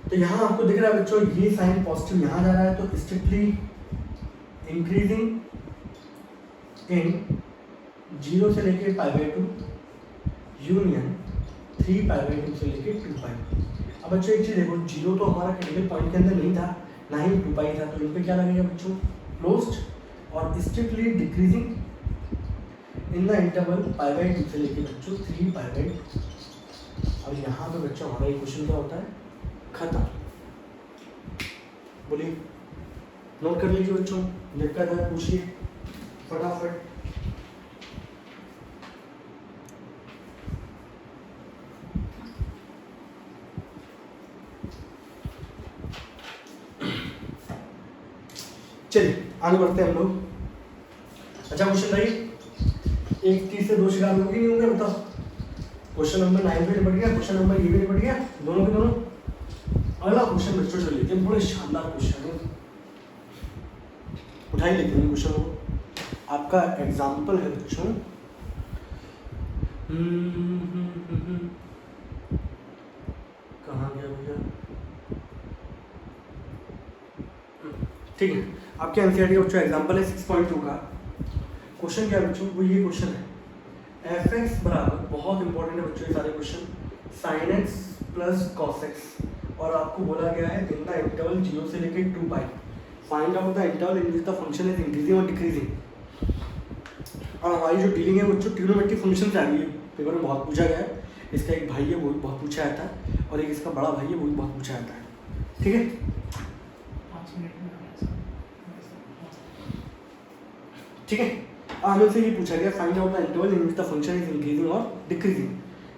तो यहाँ आपको दिख रहा है बच्चों ये साइन पॉजिटिव यहाँ जा रहा है, तो स्ट्रिक्टली इंक्रीजिंग इन 0 से लेके π/2 यूनियन 3 π/2 से लेके 2 पाई। अब बच्चों एक चीज़ देखो, 0 तो हमारा क्रिटिकल पॉइंट के अंदर नहीं था, ना ही 2 पाई था, तो इन पे क्या लगेगा बच्चों क्लोज्ड, और strictly decreasing in the interval π/2 से लेके बच्चों 3 π/2। अब यहाँ पे बच्चों हमारा ये क्वेश्चन क्या होता है खत्म। बोलिए, नोट कर लीजिए बच्चों, दिक्कत है पूछिए फटाफट। चलिए आगे बढ़ते हैं हम लोग। अच्छा क्वेश्चन भाई, एक चीज से दो शिकार होंगे नहीं होंगे बताओ। क्वेश्चन नंबर 9 भी निपट गया, क्वेश्चन नंबर ये भी निपट गया, दोनों के दोनों। अगला क्वेश्चन बच्चों चल लेते हैं, बड़े शानदार क्वेश्चन है, उठाई लेते हैं क्वेश्चन को। आपका एग्जाम्पल है बच्चों कहाँ गया भैया, ठीक है। आपके एनसीईआरटी का बच्चों एग्जाम्पल है 6.2 का। क्वेश्चन क्या है बच्चों, वो ये क्वेश्चन है f(x) बराबर, बहुत इंपॉर्टेंट है बच्चों ये सारे question, sin x + cos x, और आपको बोला गया है इन द इंटरवल 0 से लेकर 2 pi find out the interval in which the function is increasing और डिक्रीजिंग। और हमारी जो डीलिंग है बच्चों ट्रिग्नोमेट्रिक फंक्शन से आ गई है, पेपर में बहुत पूछा गया है। इसका एक भाई है वो भी बहुत पूछा जाता है, और एक इसका बड़ा भाई है वो भी बहुत पूछा जाता है, ठीक है। ठीक है, हमें से ये पूछा गया find out the interval in which the function is increasing और डिक्रीजिंग।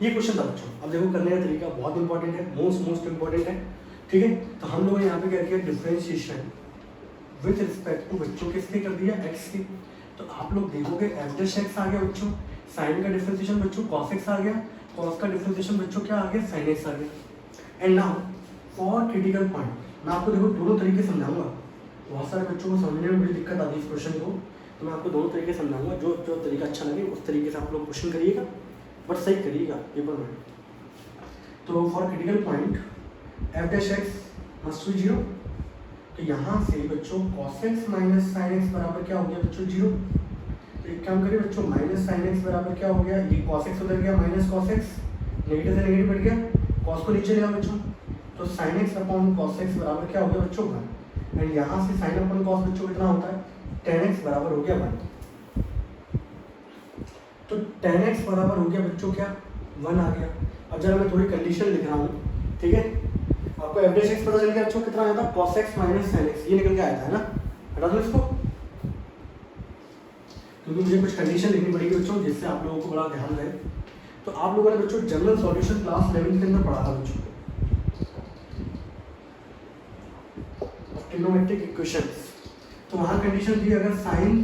ये क्वेश्चन था बच्चों। अब देखो करने का तरीका बहुत इंपॉर्टेंट है, मोस्ट इंपॉर्टेंट है, ठीक है। तो हम लोगों ने यहाँ पे क्या किया, डिफरेंशिएशन विथ रिस्पेक्ट टू बच्चों किसके कर दिया, एक्स की। तो आप लोग देखोगे एफ डैश एक्स आ गया बच्चों, साइन का डिफरेंशिएशन बच्चों कॉस एक्स आ गया, कॉस का डिफरेंशिएशन बच्चों क्या आ गया, साइन एक्स आ गया। And now for critical point, मैं आपको देखो दोनों तरीके समझाऊंगा। बहुत सारे बच्चों को समझने में बड़ी दिक्कत आती है इस क्वेश्चन को, तो मैं आपको दोनों तरीके समझाऊंगा। जो जो तरीका अच्छा लगे उस तरीके से आप लोग क्वेश्चन करिएगा, बट सही करिएगा पेपर में। तो for critical point F dash x must be 0। तो यहाँ से बच्चों cos x minus sine x बराबर क्या हो गया बच्चों, 0। तो एक काम करिए बच्चों, माइनस साइन एक्स बराबर क्या हो गया, ये cos x उधर गया, माइनस cos x, नेगेटिव से नेगेटिव बढ़ गया, cos को नीचे ले आओ बच्चों। तो sine x upon cos x बराबर क्या हो गया बच्चों, 1। एंड यहाँ से साइन अपॉन cos बच्चों कितना होता है, tan x बराबर हो गया 1। तो tan x बराबर हो गया बच्चों क्या, 1 आ गया। अब जरा मैं थोड़ी कंडीशन लिख रहा हूँ, ठीक है। आपको एफ डैश एक्स पता चल गया बच्चों, कितना आया था, cos x minus sin x, ये निकल के आया था, है ना। हटा दो इसको, क्योंकि मुझे कुछ कंडीशन लिखनी पड़ेगी बच्चों, जिससे आप लोगों को बड़ा ध्यान रहे। तो आप लोगों ने बच्चों जनरल सॉल्यूशन क्लास 11 के अंदर पढ़ा था बच्चों, ट्रिग्नोमेट्रिक इक्वेशंस। तो वहाँ कंडीशन थी, अगर sine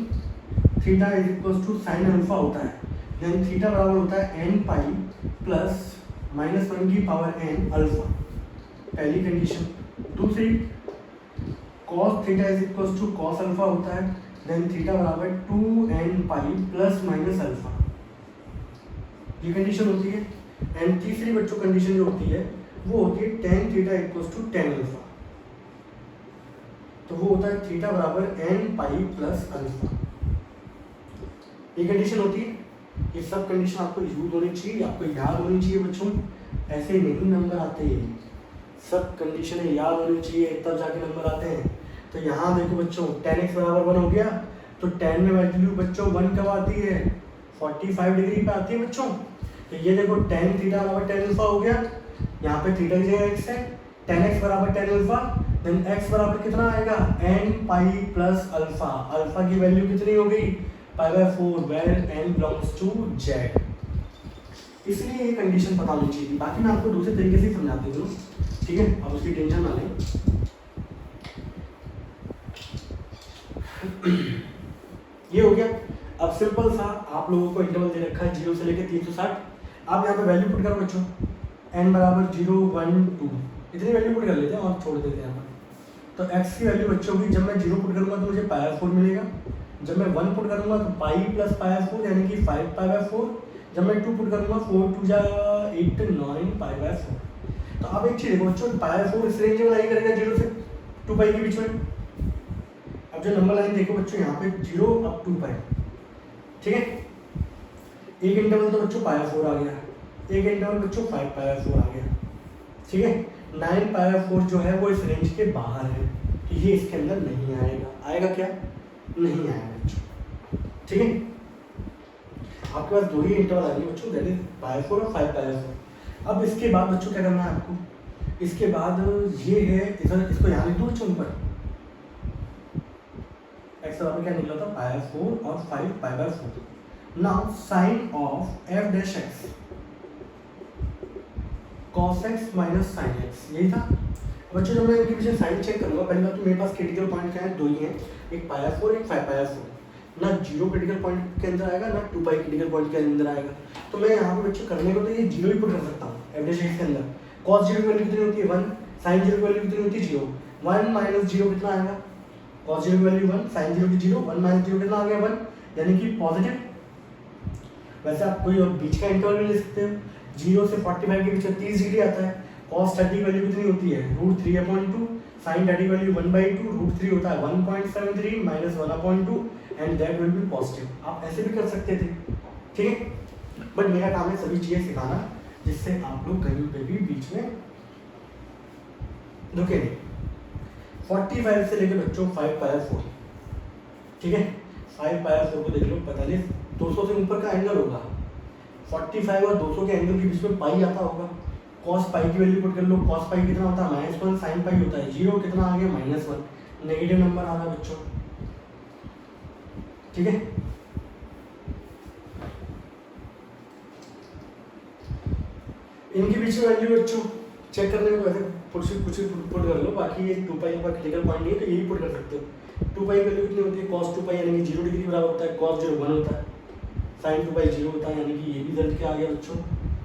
theta is equal to sine alpha होता है, देन थीटा बराबर होता है n पाई प्लस माइनस 1 की पावर n अल्फा, पहली कंडीशन। दूसरी, cos theta is equal to cos alpha होता है, देन थीटा बराबर 2n pi plus minus alpha, ये कंडीशन होती है। एंड तीसरी बच्चों कंडीशन जो होती है वो होती है tan theta equal to tan alpha, तो वो होता है थीटा बराबर n पाई प्लस अल्फा, ये कंडीशन होती है। ये सब कंडीशन आपको यूज होनी चाहिए, आपको याद होनी चाहिए बच्चों, ऐसे नहीं नंबर आते हैं, सब कंडीशनें याद होनी चाहिए तब जाके नंबर आते हैं। तो यहाँ देखो बच्चों, tan x बराबर 1 हो गया, तो tan में वैल्यू बच्चों 1 कब आती है, 45 डिग्री पे आती है बच्चों। तो ये देखो tan थीटा बराबर tan अल्फा हो गया, यहाँ पे थीटा की जगह x है, tan x बराबर tan अल्फा, देन x बराबर कितना आएगा, n pi plus alpha, alpha की वैल्यू कितनी हो गई, π/4, where n belongs to z। इसलिए ये कंडीशन पता होनी चाहिए। बाकी मैं आपको दूसरे तरीके से समझाती हूँ, ठीक है, अब उसकी टेंशन ना लें। ये हो गया। अब सिंपल सा आप लोगों को इंटरवल दे रखा है 0 से लेकर 360। आप यहाँ पे वैल्यू पुट करो बच्चों, n बराबर 0 1 2, इतनी वैल्यू पुट कर लेते हैं और छोड़ देते हैं यहाँ पर। तो x की वैल्यू बच्चों की, जब मैं 0 पुट करूँगा तो मुझे π/4 मिलेगा, जब मैं 1 पुट करूँगा तो पाई प्लस π/4 यानी कि 5 π/4, जब मैं 2 पुट करूँगा 4 2 जा 8 9 π/4। तो अब एक चीज़ देखो बच्चों, π/4 इस रेंज में लाई करेगा 0 से 2 पाई के बीच में। अब जो नंबर लाइन देखो बच्चों, यहाँ पे 0 अब 2 पाई, ठीक है। एक इंटरवल तो बच्चों π/4 आ गया, एक इंटरवल बच्चों 5 π/4 आ गया, ठीक है। 9 π/4 जो है वो इस रेंज के बाहर है, तो ये इसके अंदर नहीं आएगा। आएगा क्या, नहीं आएगा बच्चों, ठीक है। आपके पास दो ही इंटरवल आ गए बच्चों, दैट इज π/4 और 5 π/4। अब इसके बाद बच्चों क्या करना है आपको, इसके बाद ये है इधर, इसको यहाँ लिख दो बच्चों ऊपर, एक्स बराबर क्या निकला था, π/4 और 5 π/4। Now sine of f dash x cos x minus sine x, यही था बच्चों। जब मैं इनके पीछे साइन चेक करूंगा, पहली बात तो मेरे पास क्रिटिकल पॉइंट क्या है, दो ही हैं, एक π/4 एक 5 π/4। ना 0 क्रिटिकल पॉइंट के अंदर आएगा, ना 2 पाई क्रिटिकल पॉइंट के अंदर आएगा। तो मैं यहाँ पे बच्चों करने को तो ये 0 ही पुट कर सकता हूँ f डैश x के अंदर। cos 0 की वैल्यू कितनी होती है 1, sin 0 की वैल्यू कितनी होती है 0, 1 माइनस 0 कितना आएगा, cos 0 की वैल्यू 1, sin 0 की 0, 1 माइनस 0 कितना आ गया 1, यानी कि पॉजिटिव। वैसे आप कोई और बीच का इंटरवल भी ले सकते हो, 0 से 45 के बीच में 30 डिग्री आता है। cos 30 की वैल्यू कितनी होती है, √3/2, sin 30 की वैल्यू 1/2, √3 होता है 1.73 minus 1/2 and that will be positive. आप ऐसे भी कर सकते थे, ठीक है। बट मेरा काम है सभी चीज़ें सिखाना, जिससे आप लोग कहीं पे भी बीच में रुके नहीं। 45 से लेकर बच्चों 5 π/4, ठीक है। 5 π/4 को देख लो, 45 200 से ऊपर का एंगल होगा, 45 और 200 के एंगल के बीच में पाई आता होगा। cos पाई की वैल्यू पुट कर लो, cos पाई कितना होता है -1, sin पाई होता है 0, कितना आ गया -1, नेगेटिव नंबर आ रहा है बच्चों, ठीक है। इनके बीच में वैल्यू बच्चों चेक करने में वैसे कुछ पुट कर लो, बाकी ये 2 पाई का क्रिटिकल पॉइंट नहीं है तो यही पुट कर सकते हो। 2 पाई वैल्यू कितनी होती है, cos 2 पाई यानी कि 0 डिग्री बराबर होता है, cos 0 1 होता है, sin 2 पाई 0 होता है, यानी कि ये भी रिजल्ट क्या आ गया बच्चों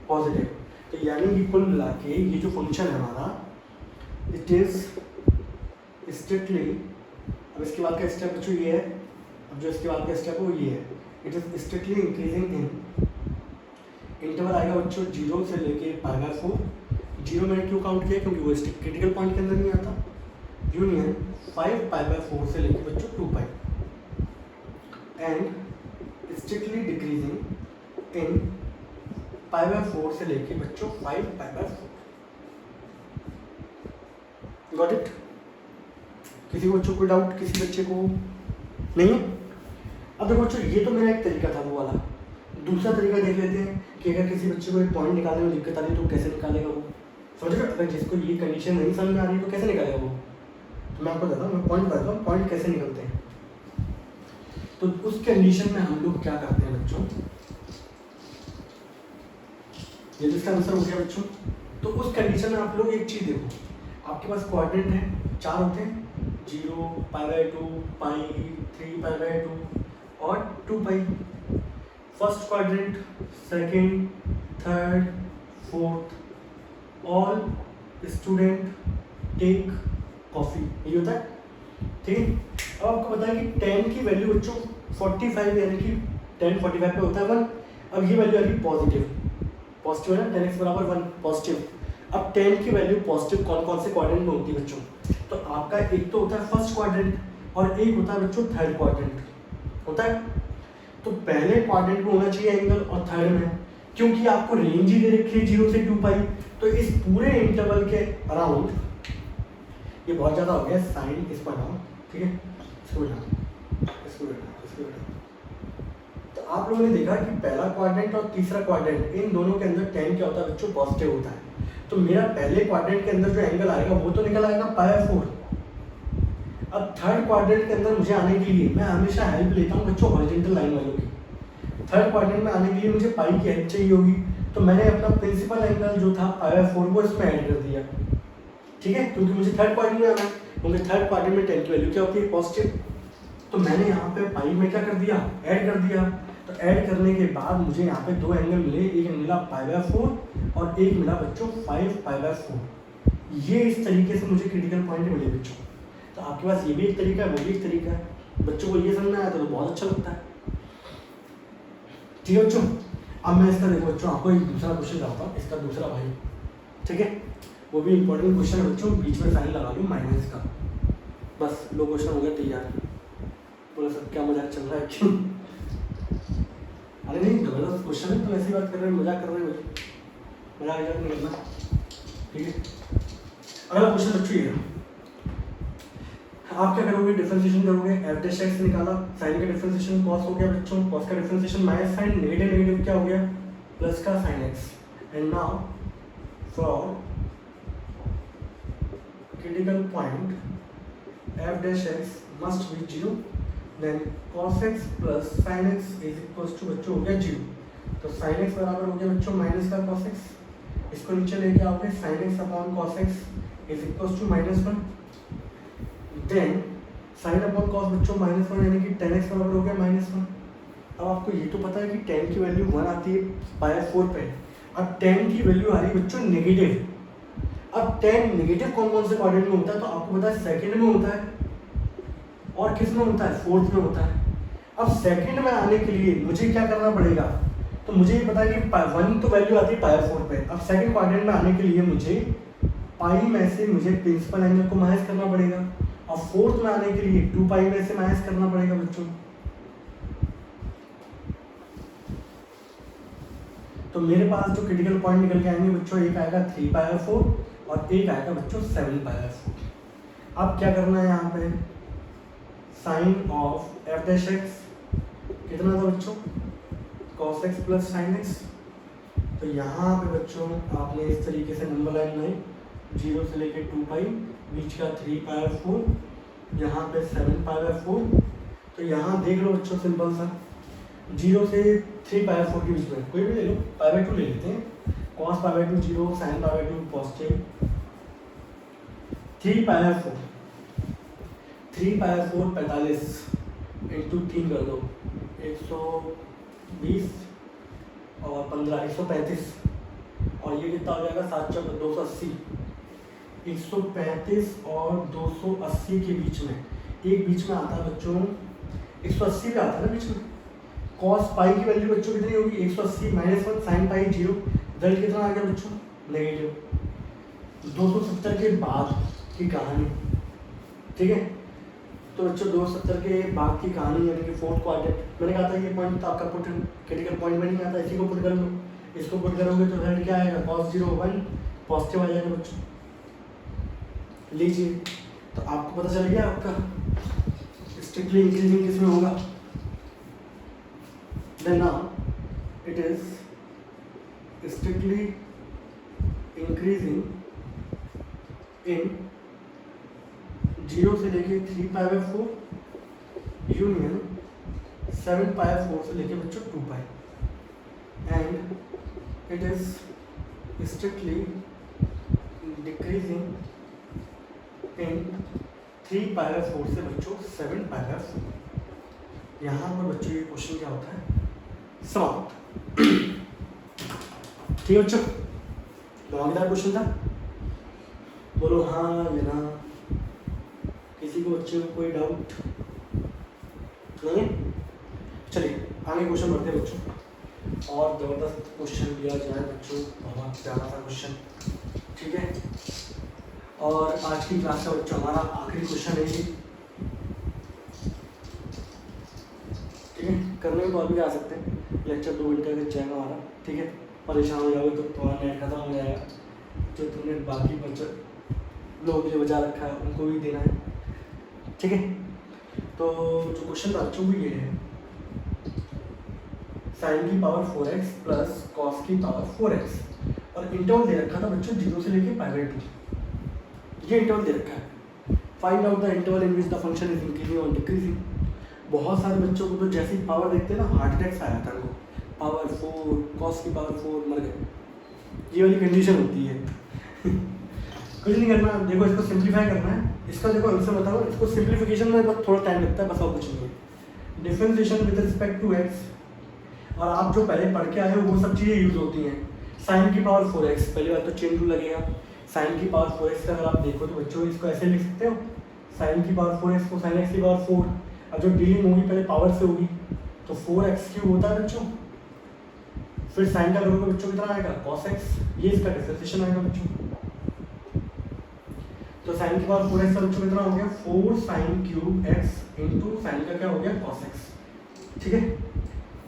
पॉजिटिव। तो यानी कि कुल मिला के ये जो फंक्शन है हमारा इट इज स्ट्रिक्टली, अब इसके बाद का स्टेप बच्चों ये है, अब जो इसके बाद का स्टेप है वो ये है, it is strictly increasing in interval आएगा बच्चों 0 से लेके π/4। 0 मैंने क्यों काउंट किया क्योंकि वो क्रिटिकल पॉइंट के अंदर नहीं आता, यूनियन 5 π/4 से लेके बच्चों 2 pi and strictly decreasing in π/4 से लेके बच्चों 5 π/4। Got it? किसी को बच्चों को डाउट, किसी बच्चे को नहीं? अब देखो बच्चों ये तो मेरा एक तरीका था वो वाला, दूसरा तरीका देख लेते हैं कि अगर किसी बच्चे को एक पॉइंट निकालने में दिक्कत आ रही है तो कैसे निकालेगा वो। समझ रहे हो? अगर जिसको ये कंडीशन नहीं समझ में आ रही है तो कैसे निकालेगा वो, तो मैं आपको बताता हूँ, मैं पॉइंट बताता हूँ पॉइंट कैसे निकलते हैं। तो उस कंडीशन में हम लोग क्या करते हैं बच्चों, ये जिसका आंसर हो गया बच्चों। तो उस कंडीशन में आप लोग एक चीज़ देखो, आपके पास क्वाड्रेंट है 4 होते हैं, 0 π/2 पाई 3 π/2 और 2 pi. First quadrant, second, third, fourth, all student take coffee, ये होता है। ठीक है, अब आपको पता है कि 10 की वैल्यू बच्चों 45 यानी कि 10 45 पे होता है 1। अब ये वैल्यू आ रही पॉजिटिव, पॉजिटिव है ना, 10x बराबर 1 पॉजिटिव। अब 10 की वैल्यू पॉजिटिव कौन कौन से क्वाड्रेंट में होती है बच्चों, तो आपका एक तो होता है फर्स्ट क्वाड्रेंट और एक होता है बच्चों थर्ड क्वाड्रेंट होता है। तो पहले क्वाड्रेंट में होना चाहिए एंगल और थर्ड में, क्योंकि आपको रेंज ही दे रखी है 0 से 2 पाई, तो इस पूरे इंटरवल के अराउंड, ये बहुत ज़्यादा हो गया साइन इस पर डाउन, ठीक है, इसको इसको तो आप लोगों ने देखा कि पहला क्वाड्रेंट और तीसरा क्वाड्रेंट इन दोनों के अंदर 10 क्या होता है बच्चों पॉजिटिव होता है। तो मेरा पहले क्वाड्रेंट के अंदर जो एंगल आएगा वो तो निकल आएगा π/4। अब थर्ड क्वाड्रेंट के अंदर मुझे आने के लिए मैं हमेशा हेल्प लेता हूँ बच्चों हॉरिजॉन्टल लाइन वालों की। थर्ड क्वाड्रेंट में आने के लिए मुझे पाई की हेल्प चाहिए होगी, तो मैंने अपना प्रिंसिपल एंगल जो था π/4 वो इसमें ऐड कर दिया, ठीक है, क्योंकि मुझे थर्ड क्वाड्रेंट में आना है, क्योंकि थर्ड क्वाड्रेंट में 10 की वैल्यू क्या होती है पॉजिटिव। तो मैंने यहाँ पे पाई में क्या कर दिया, ऐड कर दिया। तो ऐड करने के बाद मुझे यहाँ पे दो एंगल मिले, एक मिला π/4 और एक मिला बच्चों 5 π/4। ये इस तरीके से मुझे क्रिटिकल पॉइंट मिले बच्चों। तो आपके पास ये भी एक तरीका है, वो भी एक तरीका है। बच्चों को ये समझ में आया तो बहुत अच्छा लगता है। ठीक है बच्चों, अब मैं इसका देखो बच्चों आपको एक दूसरा क्वेश्चन कराता हूँ, इसका दूसरा भाई, ठीक है, वो भी इंपॉर्टेंट क्वेश्चन है बच्चों, बीच में साइन लगा लूँ माइनस का, बस लो क्वेश्चन हो गया तैयार। बोला सब क्या मजाक चल रहा है क्यों? अरे नहीं, जबरदस्त क्वेश्चन है, तो ऐसी बात कर रहे हैं, मजाक कर रहे हैं, मजाक नहीं करना, ठीक है। अगला क्वेश्चन बच्चों ये है, आप क्या करोगे, डिफरेंशिएशन करोगे, f' निकाला, साइन का डिफरेंशिएशन cos हो गया बच्चों, cos का differentiation minus sine, negative negative क्या हो गया प्लस का sin x। And now for critical point f' must be 0, then cos x plus sin x is equals to बच्चों हो गया 0। तो sin x बराबर हो गया बच्चों माइनस का cos x, इसको नीचे लेके आओगे sin x upon cos x is equals to -1। Then sine upon cos बच्चों -1 यानी कि 10x बराबर हो गया -1। अब आपको ये तो पता है कि 10 की वैल्यू 1 आती है π/4 पे, अब 10 की वैल्यू आ रही है बच्चों नेगेटिव। अब 10 नेगेटिव कौन कौन से क्वाड्रेंट में होता है, तो आपको पता है सेकंड में होता है और किस में होता है, फोर्थ में होता है। अब सेकंड में आने के लिए मुझे क्या करना पड़ेगा, तो मुझे ये पता है कि 1 तो वैल्यू आती है π/4 पे। अब सेकंड क्वाड्रेंट में आने के लिए मुझे पाई में से मुझे प्रिंसिपल एंगल को माइनस करना पड़ेगा, और फोर्थ में आने के लिए 2 पाई में से माइनस करना पड़ेगा बच्चों। तो मेरे पास जो क्रिटिकल पॉइंट निकल के आएंगे बच्चों, एक आएगा 3 π/4 और एक आएगा बच्चों 7 π/4। अब क्या करना है यहाँ पे, साइन ऑफ f' कितना था बच्चों cos x plus sin x। तो यहाँ पे बच्चों आपने इस तरीके से नंबर लाइन बनाई, 0 से लेके 2 पाई, बीच का 3 π/4, यहाँ पे 7 π/4। तो यहाँ देख लो बच्चों सिंपल सा, 0 से 3 π/4 के बीच में कोई भी ले लो, π/2 ले लेते हैं, cos pi by 2 0, sine pi by 2 positive, 3 pi by 4, 3 pi by 4 45 into 3 कर दो 120 और 15 135, और ये कितना हो जाएगा 7 चौक 280, 135 और 280 के बीच में, एक बीच में आता है बच्चों 180 पे आता है ना बीच में। कॉस पाई की वैल्यू बच्चों कितनी होगी 180 -1 साइन पाई 0, रिजल्ट कितना आ गया बच्चों नेगेटिव। 270 के बाद की कहानी, ठीक है। तो बच्चों 270 के बाद की कहानी यानी कि फोर्थ क्वाड्रेंट, मैंने कहा था ये पॉइंट आपका पुट क्रिटिकल पॉइंट में नहीं आता, इसी को पुट कर लो, इसको पुट करोगे तो रिजल्ट क्या आएगा cos 0 1 पॉजिटिव आ जाएगा बच्चों। लीजिए, तो आपको पता चल गया आपका स्ट्रिक्टली इंक्रीजिंग किसमें होगा। Then now it is strictly increasing in 0 से लेके 3 pi by 4 union 7 pi by 4 से लेके बच्चों 2 pi, and it is strictly decreasing in 3 pi by 4 से बच्चों 7 पाई बाई 4। यहाँ पर बच्चों ये क्वेश्चन क्या होता है समाप्त। ठीक है बच्चों, धमाकेदार क्वेश्चन था, बोलो हाँ या ना। किसी को बच्चों को कोई डाउट नहीं है? चलिए आगे क्वेश्चन बढ़ते हैं बच्चों, और ज़बरदस्त क्वेश्चन दिया जाए बच्चों, बहुत ज़्यादा सा क्वेश्चन, ठीक है। और आज की क्लास का बच्चों हमारा आखिरी क्वेश्चन है ये, ठीक है। करने में तो अभी आ सकते हैं, लेक्चर 2 घंटे का जाएगा हमारा, ठीक है। परेशान हो जाओगे तो तुम्हारा नेट खत्म हो जाएगा, जो तुमने बाकी बच्चे लोगों के लिए बचा रखा है उनको भी देना है, ठीक है। तो जो क्वेश्चन था बच्चों वो ये है, साइन की पावर 4x प्लस कॉस की पावर 4x, और इंटरवल दे रखा था बच्चों 0 से लेके पाई बाई 2, ये इंटरवल दे रखा है। Find out the interval in which the function is increasing और डिक्रीजिंग। बहुत सारे बच्चों को तो जैसे ही पावर देखते हैं ना हार्ट अटैक्स आया था उनको, पावर 4 कॉस की पावर 4 मर गए, ये वाली कंडीशन होती है। कुछ नहीं करना, देखो इसको सिंप्लीफाई करना है, इसका देखो आंसर बताओ, इसको सिंप्लीफिकेशन में बस थोड़ा टाइम लगता है, बस और कुछ नहीं है। Differentiation with respect to x, और आप जो पहले पढ़ के आए हो वो सब चीज़ें यूज होती हैं। साइन की पावर 4x, पहली बात तो चेन रूल लगेगा। साइन की पावर 4x का अगर आप देखो तो बच्चों इसको ऐसे लिख सकते हो, साइन की पावर 4x को साइन x की पावर 4, अब जो डीलिंग होगी पहले पावर से होगी तो 4x³ होता है बच्चों, फिर साइन का करोगे बच्चों कितना आएगा cos x, ये इसका डिफरेंशिएशन आएगा बच्चों। तो साइन की पावर 4x का बच्चों कितना हो गया 4 sin³ x इंटू साइन का क्या हो गया cos x, ठीक है।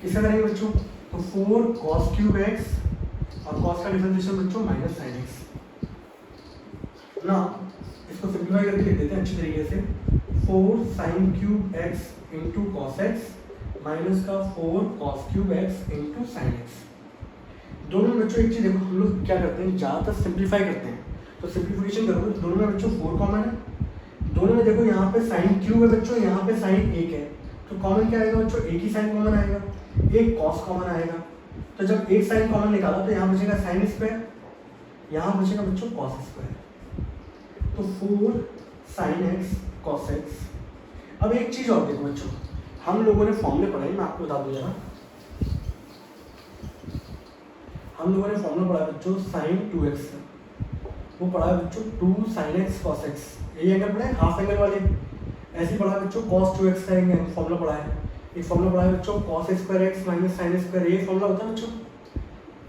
किसका करेंगे बच्चों, तो 4 cos³ x और cos का डिफरेंशिएशन बच्चों माइनस sin x ना, इसको सिंप्लीफाई करके लिख देते हैं अच्छी तरीके से, 4 sin³ x into cos x minus का 4 cos³ x into sin x। दोनों में बच्चों एक चीज़ देखो, हम लोग क्या करते हैं ज़्यादातर सिंप्लीफाई करते हैं, तो सिंप्लीफिकेशन करोगे तो दोनों में बच्चों 4 कॉमन है, दोनों में देखो यहाँ पे sin³ है बच्चों, यहाँ पे sin 1 है, तो कॉमन क्या आएगा बच्चों, एक ही साइन कॉमन आएगा, एक cos कॉमन आएगा। तो जब एक साइन कॉमन निकाला तो यहाँ बचेगा sin², यहाँ बचेगा बच्चों cos², तो 4 sin x cos x। अब एक चीज़ और देखो बच्चों, हम लोगों ने फॉर्मूले पढ़ाई, मैं आपको बता दूँ जरा, हम लोगों ने फॉर्मूला पढ़ा बच्चों sin 2x, वो पढ़ा है बच्चों 2 sin x cos x, यही एंगल पढ़ा है हाफ एंगल वाले। ऐसे पढ़ा है बच्चों cos 2x का एंगल फॉर्मूला पढ़ा है, एक फॉर्मूला पढ़ा है बच्चों cos² x माइनस sin², ये फॉर्मूला होता है बच्चों।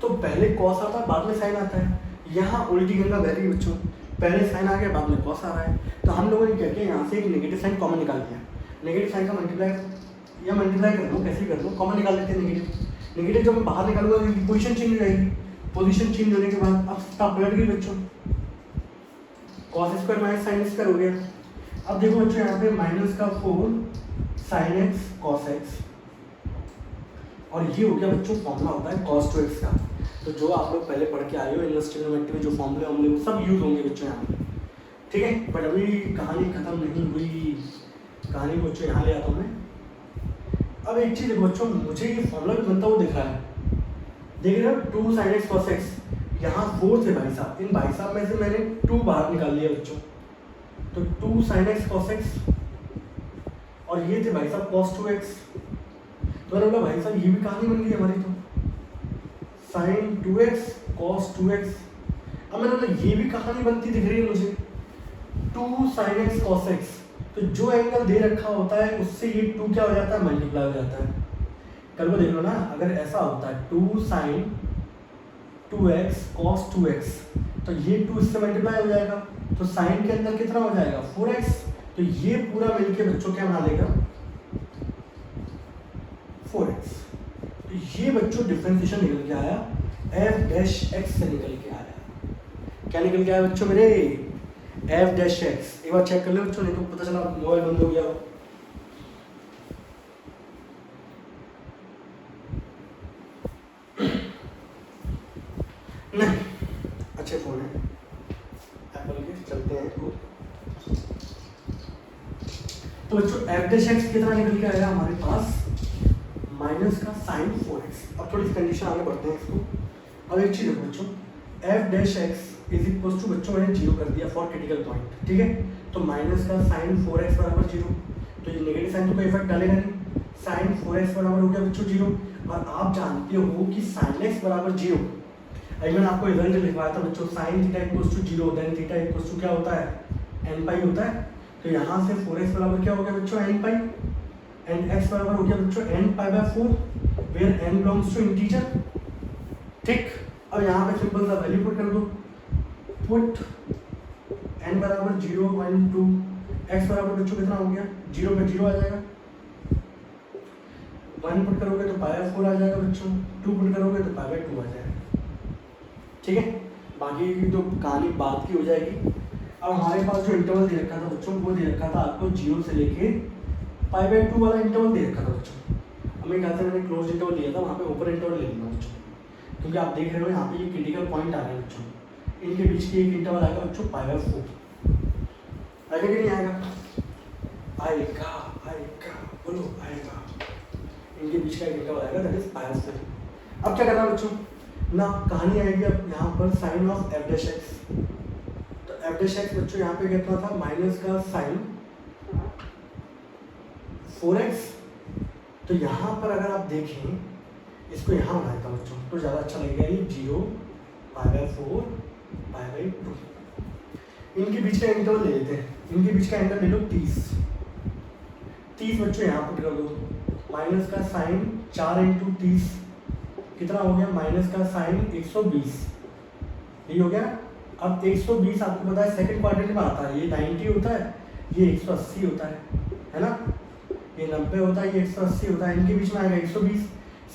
तो पहले cos आता है बाद में sin आता है, यहाँ उल्टी गंगा बह रही है बच्चों, पहले sin आ गया बाद में cos आ रहा है। तो हम लोगों ने क्या किया, यहाँ से एक नेगेटिव साइन कॉमन निकाल दिया, नेगेटिव साइन का मल्टीप्लाई कर लो, कैसे कर लो, कॉमन निकाल लेते हैं नेगेटिव। नेगेटिव जब मैं बाहर निकालूंगा तो पोजीशन चेंज हो जाएगी, पोजीशन चेंज होने के बाद अब स्टॉप पलट गई बच्चों, cos² माइनस sin² हो गया। अब देखो बच्चों यहाँ पे माइनस का 4 sin x cos x, और ये हो गया बच्चों फॉर्मूला होता है cos 2x का। तो जो आप लोग पहले पढ़ के आए हो इनवर्स ट्रिग्नोमेट्री में जो फॉर्मूले होंगे वो सब यूज होंगे बच्चों यहाँ पे, ठीक है। बट अभी कहानी खत्म नहीं हुई, कहानी को बच्चों यहाँ ले आता हूँ मैं। अब एक चीज़ देखो बच्चों, मुझे ये फॉर्मूला भी बनता हुआ दिख रहा है, देख रहे हो 2 sin x cos x, यहाँ 4 थे भाई साहब, इन भाई साहब में से मैंने 2 बाहर निकाल लिया बच्चों, तो 2 sin x cos x, और ये थे भाई साहब cos 2x। तो मैंने बोला भाई साहब ये भी कहानी बन गई हमारी, तो sin 2x cos 2x। अब मैंने बोला ये भी कहानी बनती दिख रही है मुझे, 2 sin x cos x। तो जो एंगल दे रखा होता है उससे ये 2 क्या हो जाता है, मल्टीप्लाई हो जाता है। कल को देख लो ना, अगर ऐसा होता है 2 sin 2x cos 2x, तो ये 2 इससे मल्टीप्लाई हो जाएगा, तो sin के अंदर कितना हो जाएगा 4x। तो ये पूरा मिलके बच्चों क्या बना देगा 4x। तो ये बच्चों डिफरेंशिएशन निकल के आया, f डैश x से निकल के आया। क्या निकल के आया बच्चों मेरे, f डैश x। एक बार चेक कर लो बच्चों, नहीं तो पता चला मोबाइल बंद हो गया हो। नहीं अच्छे फोन है एप्पल के, चलते हैं तो बच्चों f डैश x कितना निकल के आया हमारे पास, माइनस का sin 4x। अब थोड़ी कंडीशन आगे बढ़ते हैं इसको। अब एक चीज़ है बच्चों, f dash x is equal to, बच्चों मैंने 0 कर दिया फॉर क्रिटिकल पॉइंट, ठीक है। तो माइनस का sin 4x बराबर 0, तो ये नेगेटिव साइन तो कोई इफेक्ट डालेगा नहीं, sin 4x बराबर हो गया बच्चों 0। और आप जानते हो कि sin x बराबर 0, अभी मैंने आपको रिजल्ट लिखवाया था बच्चों, sin theta equals to 0 then theta equals to क्या होता है n पाई होता है। तो यहाँ से 4x बराबर क्या हो गया बच्चों n पाई, एंड x बराबर हो गया बच्चों n pi by 4 where n belongs to integer, ठीक। अब यहाँ पे सिंपल सा वैल्यू पुट कर दो, पुट n बराबर 0 1 2, x बराबर बच्चों कितना हो गया 0 पे 0 आ जाएगा, 1 पुट करोगे तो पाई बाय 4 आ जाएगा बच्चों, 2 पुट करोगे तो पाई बाय 2 आ जाएगा, ठीक है। बाकी की तो कहानी बात की हो जाएगी। अब हमारे पास जो इंटरवल दे रखा था बच्चों, वो दे रखा था आपको 0 से लेके पाई बाय 2 वाला इंटरवल दे रखा था बच्चों। अब मेरे ख्याल से मैंने क्लोज इंटरवल लिया था, वहाँ पे ओपन इंटरवल ले लूँगा बच्चों, क्योंकि आप देख रहे हो यहाँ पे ये क्रिटिकल पॉइंट आ रहे हैं बच्चों, इनके बीच की एक इंटरवल आएगा बच्चों पाई बाय 4, आएगा कि नहीं आएगा, आएगा आएगा, बोलो आएगा। इनके बीच का एक इंटरवल आएगा दैट इज पाई बाय 4। अब क्या करना है बच्चों ना, कहानी आएगी अब यहाँ पर sign of f dash x। तो f डैश x बच्चों यहाँ पे कितना था, माइनस का साइन 4x। तो यहाँ पर अगर आप देखें, इसको यहाँ बनाया था बच्चों तो ज़्यादा अच्छा लगेगा, ये 0 पाई बाय 4 पाई बाय 2। इनके बीच का इंटरवल ले लेते हैं, इनके बीच का एंगल ले लो 30 बच्चों यहाँ पुट कर दो, माइनस का साइन 4 इंटू 30 कितना हो गया, माइनस का साइन 120, ये हो गया। अब 120 आपको पता है सेकंड क्वाड्रेंट में आता है, ये 90 होता है, ये 180 होता है ना, ये 90 होता है, ये 180 होता है, इनके बीच में आएगा 120।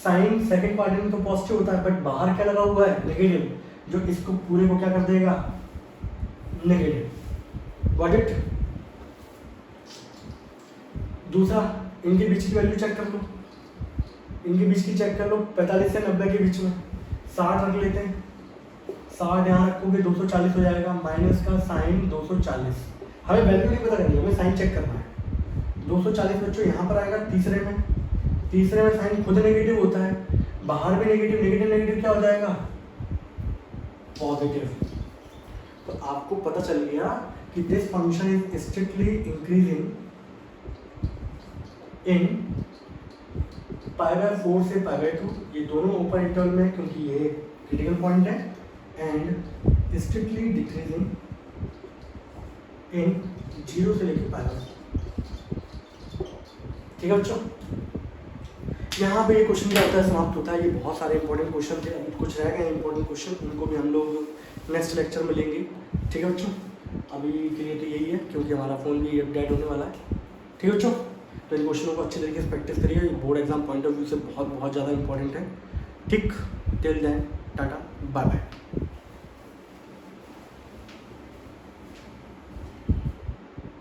साइन सेकंड क्वाड्रेंट में तो पॉजिटिव होता है, बट बाहर क्या लगा हुआ है नेगेटिव, जो इसको पूरे को क्या कर देगा नेगेटिव, गॉट इट। दूसरा, इनके बीच की वैल्यू चेक कर लो, इनके बीच की चेक कर लो, 45 से 90 के बीच में 60 रख लेते हैं, 60 यहाँ रखोगे 240 हो जाएगा, माइनस का साइन 240। हमें वैल्यू नहीं पता करनी है, हमें साइन चेक करना है। 240 बच्चों यहाँ पर आएगा तीसरे में साइन खुद नेगेटिव होता है, बाहर भी नेगेटिव, नेगेटिव क्या हो जाएगा पॉजिटिव। तो आपको पता चल गया कि this function is strictly increasing in pi by 4 से पाई बाय 2, ये दोनों ओपन इंटरवल में क्योंकि ये क्रिटिकल पॉइंट है, एंड स्ट्रिक्टली डिक्रीजिंग इन 0 से लेकर पाई बाय 4, ठीक है बच्चों। यहाँ पे ये क्वेश्चन क्या होता है समाप्त होता है। ये बहुत सारे इंपॉर्टेंट क्वेश्चन थे, अभी कुछ रह गए इंपॉर्टेंट क्वेश्चन, उनको भी हम लोग नेक्स्ट लेक्चर में लेंगे, ठीक है बच्चों। अभी के लिए तो यही है क्योंकि हमारा फ़ोन भी अपडेट होने वाला है, ठीक है बच्चों। तो इन क्वेश्चनों को अच्छे तरीके से प्रैक्टिस करिए, board exam point of view से बहुत ज़्यादा इंपॉर्टेंट है, ठीक। Till then tata bye bye.